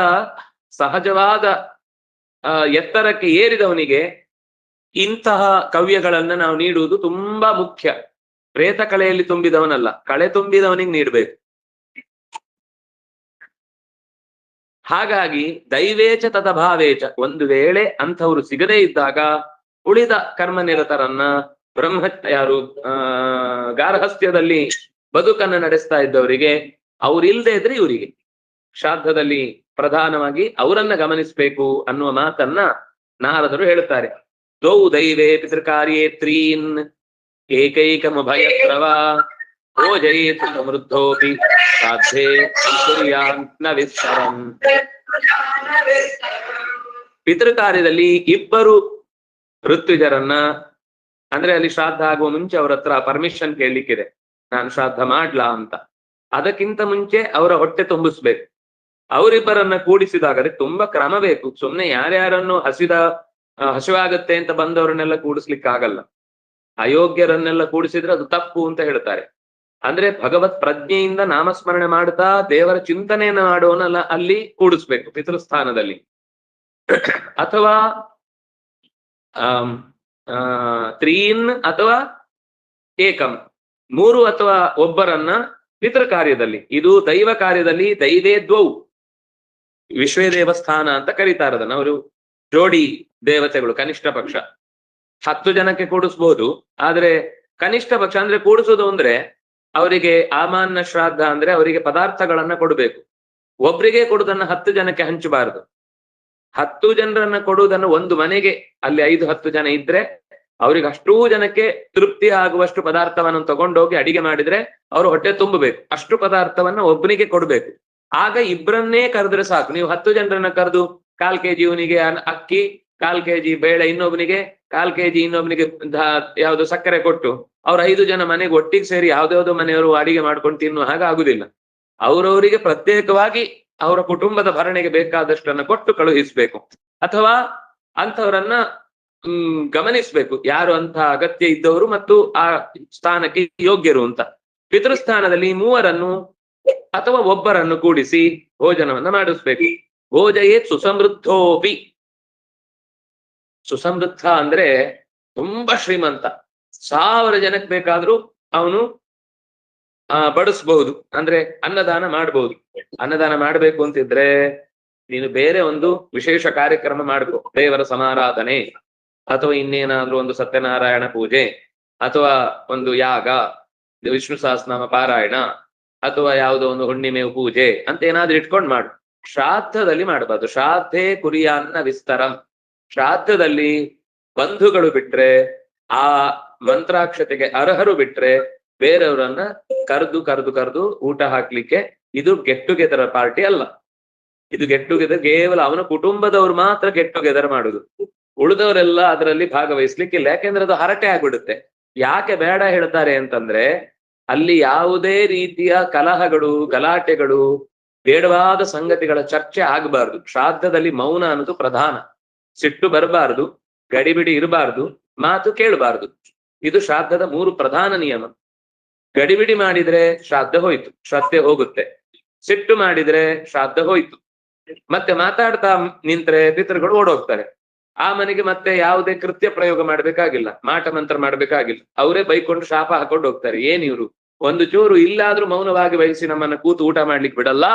ಸಹಜವಾದ ಎತ್ತರಕ್ಕೆ ಏರಿದವನಿಗೆ ಇಂತಹ ಕವ್ಯಗಳನ್ನ ನಾವು ನೀಡುವುದು ತುಂಬಾ ಮುಖ್ಯ. ಪ್ರೇತ ಕಳೆಯಲ್ಲಿ ತುಂಬಿದವನಲ್ಲ, ಕಳೆ ತುಂಬಿದವನಿಗೆ ನೀಡಬೇಕು. ಹಾಗಾಗಿ ದೈವೇಚ ತದಭಾವೇಚ. ಒಂದು ವೇಳೆ ಅಂಥವ್ರು ಸಿಗದೇ ಇದ್ದಾಗ ಉಳಿದ ಕರ್ಮನಿರತರನ್ನ, ಯಾರು ಗಾರ್ಹಸ್ಥ್ಯದಲ್ಲಿ ಬದುಕನ್ನು ನಡೆಸ್ತಾ ಇದ್ದವರಿಗೆ, ಅವ್ರಿಲ್ದೇ ಇದ್ರೆ ಇವರಿಗೆ ಶ್ರಾದ್ದದಲ್ಲಿ ಪ್ರಧಾನವಾಗಿ ಅವರನ್ನ ಗಮನಿಸ್ಬೇಕು ಅನ್ನುವ ಮಾತನ್ನ ನಾರದರು ಹೇಳುತ್ತಾರೆ. ದ್ವೌ ದೈವೇ ಪಿತೃಕಾರ್ಯೇ ತ್ರೀನ್ ಏಕೈಕಮಭಯತ್ರವ ಭೋಜಯೇತ್ ಸಮೃದ್ಧೋಪಿ ಸಾಧ್ಯೇ ನ ವಿಸ್ತರಂ. ಪಿತೃಕಾರ್ಯದಲ್ಲಿ 2 ಋತ್ವಿಜರನ್ನ ಅಂದ್ರೆ ಅಲ್ಲಿ ಶ್ರಾದ್ದ ಆಗುವ ಮುಂಚೆ ಅವ್ರ ಹತ್ರ ಪರ್ಮಿಷನ್ ಕೇಳಲಿಕ್ಕಿದೆ, ನಾನು ಶ್ರಾದ್ದ ಮಾಡ್ಲಾ ಅಂತ. ಅದಕ್ಕಿಂತ ಮುಂಚೆ ಅವರ ಹೊಟ್ಟೆ ತುಂಬಿಸ್ಬೇಕು. ಅವರಿಬ್ಬರನ್ನ ಕೂಡಿಸಿದಾಗ ಅದಕ್ಕೆ ತುಂಬಾ ಕ್ರಮ ಬೇಕು. ಸುಮ್ನೆ ಯಾರ್ಯಾರನ್ನು ಹಸಿವಾಗತ್ತೆ ಅಂತ ಬಂದವರನ್ನೆಲ್ಲ ಕೂಡಿಸ್ಲಿಕ್ಕೆ ಆಗಲ್ಲ. ಅಯೋಗ್ಯರನ್ನೆಲ್ಲ ಕೂಡಿಸಿದ್ರೆ ಅದು ತಪ್ಪು ಅಂತ ಹೇಳ್ತಾರೆ. ಅಂದ್ರೆ ಭಗವತ್ ಪ್ರಜ್ಞೆಯಿಂದ ನಾಮಸ್ಮರಣೆ ಮಾಡ್ತಾ ದೇವರ ಚಿಂತನೆಯನ್ನ ಮಾಡೋನಲ್ಲ ಅಲ್ಲಿ ಕೂಡಿಸ್ಬೇಕು ಪಿತೃಸ್ಥಾನದಲ್ಲಿ. ಅಥವಾ ತ್ರೀನ್ ಅಥವಾ ಏಕಂ, 3 ಅಥವಾ ಒಬ್ಬರನ್ನ ಪಿತೃ ಕಾರ್ಯದಲ್ಲಿ. ಇದು ದೈವ ಕಾರ್ಯದಲ್ಲಿ ದೈವೇ ದ್ವೌ, ವಿಶ್ವೇ ದೇವಸ್ಥಾನ ಅಂತ ಕರೀತಾರದನ್ನ. ಅವರು ಜೋಡಿ ದೇವತೆಗಳು, ಕನಿಷ್ಠ ಪಕ್ಷ 10 ಜನಕ್ಕೆ ಕೂಡಿಸ್ಬೋದು. ಆದ್ರೆ ಕನಿಷ್ಠ ಪಕ್ಷ ಅಂದ್ರೆ ಕೂಡಿಸೋದು ಅಂದ್ರೆ ಅವರಿಗೆ ಆಮಾನ್ನ ಶ್ರಾದ್ದ ಅಂದ್ರೆ ಅವರಿಗೆ ಪದಾರ್ಥಗಳನ್ನ ಕೊಡಬೇಕು. ಒಬ್ರಿಗೆ ಕೊಡುದನ್ನ 10 ಜನಕ್ಕೆ ಹಂಚಬಾರದು. 10 ಜನರನ್ನ ಕೊಡುವುದನ್ನು ಒಂದು ಮನೆಗೆ ಅಲ್ಲಿ 5-10 ಜನ ಇದ್ರೆ ಅವ್ರಿಗೆ ಅಷ್ಟೂ ಜನಕ್ಕೆ ತೃಪ್ತಿ ಆಗುವಷ್ಟು ಪದಾರ್ಥವನ್ನು ತಗೊಂಡೋಗಿ ಅಡಿಗೆ ಮಾಡಿದ್ರೆ ಅವ್ರು ಹೊಟ್ಟೆ ತುಂಬಬೇಕು. ಅಷ್ಟು ಪದಾರ್ಥವನ್ನ ಒಬ್ಬನಿಗೆ ಕೊಡ್ಬೇಕು. ಆಗ ಇಬ್ಬರನ್ನೇ ಕರೆದ್ರೆ ಸಾಕು. ನೀವು 10 ಜನರನ್ನ ಕರೆದು 1/4 kg ಇವನಿಗೆ ಅಕ್ಕಿ, 1/4 kg ಬೇಳೆ, ಇನ್ನೊಬ್ಬನಿಗೆ 1/4 kg ಇನ್ನೊಬ್ಬನಿಗೆ ಯಾವ್ದು ಸಕ್ಕರೆ ಕೊಟ್ಟು ಅವ್ರ 5 ಜನ ಮನೆಗೆ ಒಟ್ಟಿಗೆ ಸೇರಿ ಯಾವ್ದಾವ್ದೋ ಮನೆಯವರು ಅಡಿಗೆ ಮಾಡ್ಕೊಂಡು ತಿನ್ನುವ ಹಾಗೆ ಆಗುದಿಲ್ಲ. ಅವರವರಿಗೆ ಪ್ರತ್ಯೇಕವಾಗಿ ಅವರ ಕುಟುಂಬದ ಭರಣೆಗೆ ಬೇಕಾದಷ್ಟನ್ನ ಕೊಟ್ಟು ಕಳುಹಿಸ್ಬೇಕು. ಅಥವಾ ಅಂಥವರನ್ನ ಗಮನಿಸ್ಬೇಕು, ಯಾರು ಅಂತ ಅಗತ್ಯ ಇದ್ದವರು ಮತ್ತು ಆ ಸ್ಥಾನಕ್ಕೆ ಯೋಗ್ಯರು ಅಂತ. ಪಿತೃಸ್ಥಾನದಲ್ಲಿ 3 ಅಥವಾ ಒಬ್ಬರನ್ನು ಕೂಡಿಸಿ ಭೋಜನವನ್ನ ಮಾಡಿಸ್ಬೇಕು. ಭೋಜಯೇ ಸುಸಮೃದ್ಧೋಪಿ. ಸುಸಮೃದ್ಧ ಅಂದ್ರೆ ತುಂಬಾ ಶ್ರೀಮಂತ, 1000 ಜನಕ್ಕೆ ಬೇಕಾದ್ರೂ ಅವನು ಬಡಿಸ್ಬಹುದು, ಅಂದ್ರೆ ಅನ್ನದಾನ ಮಾಡ್ಬಹುದು. ಅನ್ನದಾನ ಮಾಡ್ಬೇಕು ಅಂತಿದ್ರೆ ನೀನು ಬೇರೆ ಒಂದು ವಿಶೇಷ ಕಾರ್ಯಕ್ರಮ ಮಾಡ್ಕೋ, ದೇವರ ಸಮಾರಾಧನೆ ಅಥವಾ ಇನ್ನೇನಾದ್ರೂ ಒಂದು ಸತ್ಯನಾರಾಯಣ ಪೂಜೆ ಅಥವಾ ಒಂದು ಯಾಗ, ವಿಷ್ಣು ಸಹಸ್ರನಾಮ ಪಾರಾಯಣ ಅಥವಾ ಯಾವುದೋ ಒಂದು ಹುಣ್ಣಿಮೆ ಪೂಜೆ ಅಂತ ಏನಾದ್ರೂ ಇಟ್ಕೊಂಡು ಮಾಡು. ಶ್ರಾದ್ದದಲ್ಲಿ ಮಾಡಬಾರ್ದು. ಶ್ರಾದ್ಧೆ ಕುರಿಯಾನ್ನ ವಿಸ್ತರಂ. ಶ್ರಾದ್ದದಲ್ಲಿ ಬಂಧುಗಳು ಬಿಟ್ರೆ, ಆ ಮಂತ್ರಾಕ್ಷತೆಗೆ ಅರ್ಹರು ಬಿಟ್ರೆ ಬೇರೆಯವರನ್ನ ಕರೆದು ಊಟ ಹಾಕ್ಲಿಕ್ಕೆ ಇದು ಗೆಟ್ ಟುಗೆದರ್ ಪಾರ್ಟಿ ಅಲ್ಲ. ಇದು ಗೆಟ್ ಟುಗೆದರ್ ಕೇವಲ ಅವನ ಕುಟುಂಬದವ್ರು ಮಾತ್ರ ಗೆಟ್ ಟುಗೆದರ್ ಮಾಡುದು. ಉಳಿದವರೆಲ್ಲ ಅದರಲ್ಲಿ ಭಾಗವಹಿಸ್ಲಿಕ್ಕಿಲ್ಲ. ಯಾಕೆಂದ್ರೆ ಅದು ಹರಟೆ ಆಗ್ಬಿಡುತ್ತೆ. ಯಾಕೆ ಬೇಡ ಹೇಳ್ತಾರೆ ಅಂತಂದ್ರೆ ಅಲ್ಲಿ ಯಾವುದೇ ರೀತಿಯ ಕಲಹಗಳು, ಗಲಾಟೆಗಳು, ಬೇಡವಾದ ಸಂಗತಿಗಳ ಚರ್ಚೆ ಆಗಬಾರ್ದು. ಶ್ರಾದ್ದದಲ್ಲಿ ಮೌನ ಅನ್ನೋದು ಪ್ರಧಾನ. ಸಿಟ್ಟು ಬರಬಾರ್ದು, ಗಡಿಬಿಡಿ ಇರಬಾರ್ದು, ಮಾತು ಕೇಳಬಾರ್ದು. ಇದು ಶ್ರಾದ್ದದ 3 ಪ್ರಧಾನ ನಿಯಮ. ಗಡಿಬಿಡಿ ಮಾಡಿದ್ರೆ ಶ್ರಾದ್ದ ಹೋಯ್ತು, ಶ್ರದ್ಧೆ ಹೋಗುತ್ತೆ. ಸಿಟ್ಟು ಮಾಡಿದ್ರೆ ಶ್ರಾದ್ದ ಹೋಯ್ತು. ಮತ್ತೆ ಮಾತಾಡ್ತಾ ನಿಂತ್ರೆ ಪಿತೃಗಳು ಓಡೋಗ್ತಾರೆ. ಆ ಮನೆಗೆ ಮತ್ತೆ ಯಾವುದೇ ಕೃತ್ಯ ಪ್ರಯೋಗ ಮಾಡ್ಬೇಕಾಗಿಲ್ಲ, ಮಾಟ ಮಂತ್ರ ಮಾಡ್ಬೇಕಾಗಿಲ್ಲ. ಅವರೇ ಬೈಕೊಂಡು ಶಾಪ ಹಾಕೊಂಡು ಹೋಗ್ತಾರೆ. ಏನಿವ್ರು ಒಂದು ಚೂರು ಇಲ್ಲಾದ್ರೂ ಮೌನವಾಗಿ ವಹಿಸಿ ನಮ್ಮನ್ನ ಕೂತು ಊಟ ಮಾಡ್ಲಿಕ್ಕೆ ಬಿಡಲ್ಲ,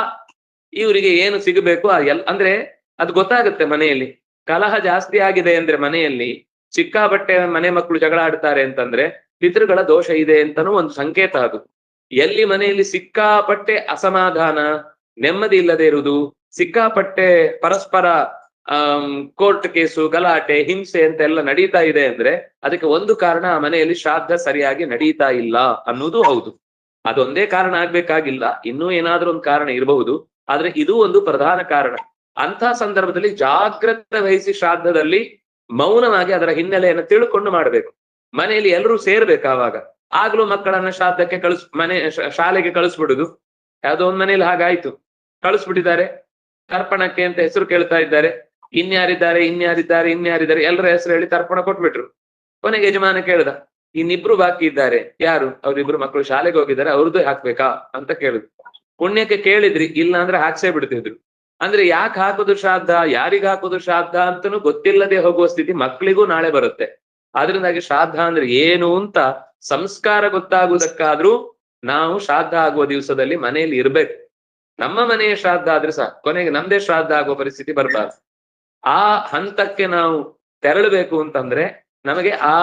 ಇವರಿಗೆ ಏನು ಸಿಗಬೇಕು ಅಂದ್ರೆ ಅದು ಗೊತ್ತಾಗುತ್ತೆ. ಮನೆಯಲ್ಲಿ ಕಲಹ ಜಾಸ್ತಿ ಆಗಿದೆ ಅಂದ್ರೆ, ಮನೆಯಲ್ಲಿ ಸಿಕ್ಕಾಪಟ್ಟೆ ಮನೆ ಮಕ್ಕಳು ಜಗಳ ಆಡ್ತಾರೆ ಅಂತಂದ್ರೆ ಪಿತೃಗಳ ದೋಷ ಇದೆ ಅಂತಾನೂ ಒಂದು ಸಂಕೇತ ಅದು. ಎಲ್ಲಿ ಮನೆಯಲ್ಲಿ ಸಿಕ್ಕಾಪಟ್ಟೆ ಅಸಮಾಧಾನ, ನೆಮ್ಮದಿ ಇಲ್ಲದೆ ಇರುವುದು, ಸಿಕ್ಕಾಪಟ್ಟೆ ಪರಸ್ಪರ ಕೋರ್ಟ್ ಕೇಸು, ಗಲಾಟೆ, ಹಿಂಸೆ ಅಂತೆಲ್ಲ ನಡೀತಾ ಇದೆ ಅಂದ್ರೆ ಅದಕ್ಕೆ ಒಂದು ಕಾರಣ ಆ ಮನೆಯಲ್ಲಿ ಶ್ರಾದ್ದ ಸರಿಯಾಗಿ ನಡೀತಾ ಇಲ್ಲ ಅನ್ನೋದು ಹೌದು. ಅದೊಂದೇ ಕಾರಣ ಆಗ್ಬೇಕಾಗಿಲ್ಲ, ಇನ್ನೂ ಏನಾದ್ರೂ ಒಂದು ಕಾರಣ ಇರಬಹುದು. ಆದ್ರೆ ಇದು ಒಂದು ಪ್ರಧಾನ ಕಾರಣ. ಅಂತ ಸಂದರ್ಭದಲ್ಲಿ ಜಾಗ್ರತೆ ವಹಿಸಿ ಶ್ರಾದ್ದದಲ್ಲಿ ಮೌನವಾಗಿ ಅದರ ಹಿನ್ನೆಲೆಯನ್ನು ತಿಳ್ಕೊಂಡು ಮಾಡ್ಬೇಕು. ಮನೆಯಲ್ಲಿ ಎಲ್ಲರೂ ಸೇರ್ಬೇಕು. ಆಗ್ಲೂ ಮಕ್ಕಳನ್ನ ಶ್ರಾದ್ದಕ್ಕೆ ಶಾಲೆಗೆ ಕಳಿಸ್ಬಿಡುದು. ಯಾವ್ದೋ ಒಂದ್ ಮನೇಲಿ ಹಾಗಾಯ್ತು, ಕಳಿಸ್ಬಿಟ್ಟಿದ್ದಾರೆ. ತರ್ಪಣಕ್ಕೆ ಅಂತ ಹೆಸರು ಕೇಳ್ತಾ ಇದ್ದಾರೆ. ಇನ್ಯಾರಿದ್ದಾರೆ ಎಲ್ಲರ ಹೆಸರು ಹೇಳಿ ತರ್ಪಣ ಕೊಟ್ಬಿಟ್ರು. ಕೊನೆಗೆ ಯಜಮಾನ ಕೇಳ್ದ, ಇನ್ನಿಬ್ರು ಬಾಕಿ ಇದ್ದಾರೆ, ಯಾರು? ಅವ್ರಿಬ್ರು ಮಕ್ಕಳು ಶಾಲೆಗೆ ಹೋಗಿದ್ದಾರೆ, ಅವ್ರದ್ದು ಹಾಕ್ಬೇಕಾ ಅಂತ ಕೇಳುದು. ಪುಣ್ಯಕ್ಕೆ ಕೇಳಿದ್ರಿ, ಇಲ್ಲ ಅಂದ್ರೆ ಹಾಕ್ಸೇ ಬಿಡ್ತಿದ್ರು. ಅಂದ್ರೆ ಯಾಕೆ ಹಾಕುದು ಶ್ರಾದ್ದ, ಯಾರಿಗ ಹಾಕುದು ಶ್ರಾದ್ದ ಅಂತನೂ ಗೊತ್ತಿಲ್ಲದೆ ಹೋಗುವ ಸ್ಥಿತಿ ಮಕ್ಕಳಿಗೂ ನಾಳೆ ಬರುತ್ತೆ. ಆದ್ರಿಂದಾಗಿ ಶ್ರಾದ್ದ ಅಂದ್ರೆ ಏನು ಅಂತ ಸಂಸ್ಕಾರ ಗೊತ್ತಾಗುವುದಕ್ಕಾದ್ರೂ ನಾವು ಶ್ರಾದ್ದ ಆಗುವ ದಿವಸದಲ್ಲಿ ಮನೆಯಲ್ಲಿ ಇರ್ಬೇಕು. ನಮ್ಮ ಮನೆಯ ಶ್ರಾದ್ದ ಆದ್ರೆ ಸಾಕು, ಕೊನೆಗೆ ನಮ್ದೇ ಶ್ರಾದ್ದ ಆಗುವ ಪರಿಸ್ಥಿತಿ ಬರಬಾರ್ದು. ಆ ಹಂತಕ್ಕೆ ನಾವು ತೆರಳಬೇಕು ಅಂತಂದ್ರೆ ನಮಗೆ ಆ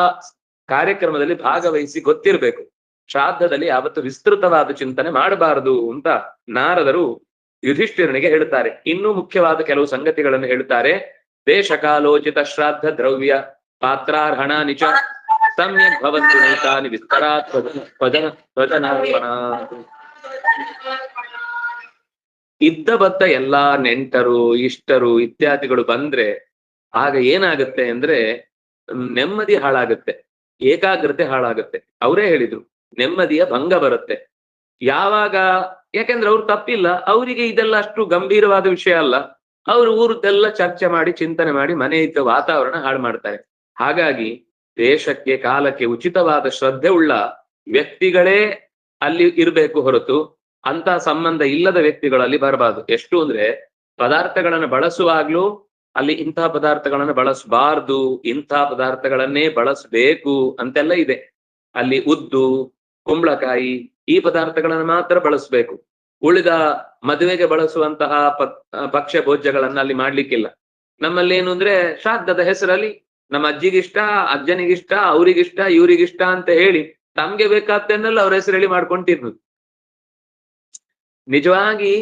ಕಾರ್ಯಕ್ರಮದಲ್ಲಿ ಭಾಗವಹಿಸಿ ಗೊತ್ತಿರ್ಬೇಕು. ಶ್ರಾದ್ದದಲ್ಲಿ ಯಾವತ್ತು ವಿಸ್ತೃತವಾದ ಚಿಂತನೆ ಮಾಡಬಾರದು ಅಂತ ನಾರದರು ಯುಧಿಷ್ಠಿರನಿಗೆ ಹೇಳ್ತಾರೆ. ಇನ್ನೂ ಮುಖ್ಯವಾದ ಕೆಲವು ಸಂಗತಿಗಳನ್ನು ಹೇಳ್ತಾರೆ. ದೇಶಕಾಲೋಚಿತ ಶ್ರಾದ್ದ ದ್ರವ್ಯ ಪಾತ್ರಾರ್ಹಣ ನಿಚ ಸಮ್ಯಕ್ ಭವಂತು ನೈತಾನಿ ವಿಸ್ತರಾತ್ ಇದ್ದ ಬದ್ದ ಎಲ್ಲಾ ನೆಂಟರು, ಇಷ್ಟರು ಇತ್ಯಾದಿಗಳು ಬಂದ್ರೆ ಆಗ ಏನಾಗುತ್ತೆ ಅಂದ್ರೆ ನೆಮ್ಮದಿ ಹಾಳಾಗುತ್ತೆ. ಏಕಾಗ್ರತೆ ಹಾಳಾಗುತ್ತೆ. ಅವರೇ ಹೇಳಿದ್ರು ನೆಮ್ಮದಿಯ ಭಂಗ ಬರುತ್ತೆ. ಯಾವಾಗ, ಯಾಕೆಂದ್ರೆ ಅವ್ರು ತಪ್ಪಿಲ್ಲ, ಅವರಿಗೆ ಇದೆಲ್ಲ ಅಷ್ಟು ಗಂಭೀರವಾದ ವಿಷಯ ಅಲ್ಲ. ಅವರು ಊರದ್ದೆಲ್ಲ ಚರ್ಚೆ ಮಾಡಿ ಚಿಂತನೆ ಮಾಡಿ ಮನೆ ಇದ್ದ ವಾತಾವರಣ ಹಾಳು ಮಾಡ್ತಾರೆ. ಹಾಗಾಗಿ ದೇಶಕ್ಕೆ ಕಾಲಕ್ಕೆ ಉಚಿತವಾದ ಶ್ರದ್ಧೆ ಉಳ್ಳ ವ್ಯಕ್ತಿಗಳೇ ಅಲ್ಲಿ ಇರ್ಬೇಕು ಹೊರತು ಅಂತ ಸಂಬಂಧ ಇಲ್ಲದ ವ್ಯಕ್ತಿಗಳು ಅಲ್ಲಿ ಬರಬಾರ್ದು. ಎಷ್ಟು ಅಂದ್ರೆ ಪದಾರ್ಥಗಳನ್ನು ಬಳಸುವಾಗ್ಲೂ ಅಲ್ಲಿ ಇಂತಹ ಪದಾರ್ಥಗಳನ್ನು ಬಳಸಬಾರ್ದು, ಇಂತಹ ಪದಾರ್ಥಗಳನ್ನೇ ಬಳಸಬೇಕು ಅಂತೆಲ್ಲ ಇದೆ. ಅಲ್ಲಿ ಉದ್ದು, ಕುಂಬಳಕಾಯಿ ಈ ಪದಾರ್ಥಗಳನ್ನು ಮಾತ್ರ ಬಳಸಬೇಕು. ಉಳಿದ ಮದುವೆಗೆ ಬಳಸುವಂತಹ ಭಕ್ಷ್ಯ ಭೋಜ್ಯಗಳನ್ನ ಅಲ್ಲಿ ಮಾಡ್ಲಿಕ್ಕಿಲ್ಲ. ನಮ್ಮಲ್ಲಿ ಏನು ಅಂದ್ರೆ ಶ್ರಾದ್ದದ ಹೆಸರಲ್ಲಿ ನಮ್ಮ ಅಜ್ಜಿಗಿಷ್ಟ, ಅಜ್ಜನಿಗಿಷ್ಟ, ಅವ್ರಿಗಿಷ್ಟ, ಇವ್ರಿಗಿಷ್ಟ ಅಂತ ಹೇಳಿ ತಮ್ಗೆ ಬೇಕಾದ್ದನ್ನೆಲ್ಲ ಅವ್ರ ಹೆಸರು ಹೇಳಿ ಮಾಡ್ಕೊಂತಿರ್ಬೋದು. ನಿಜವಾಗಿ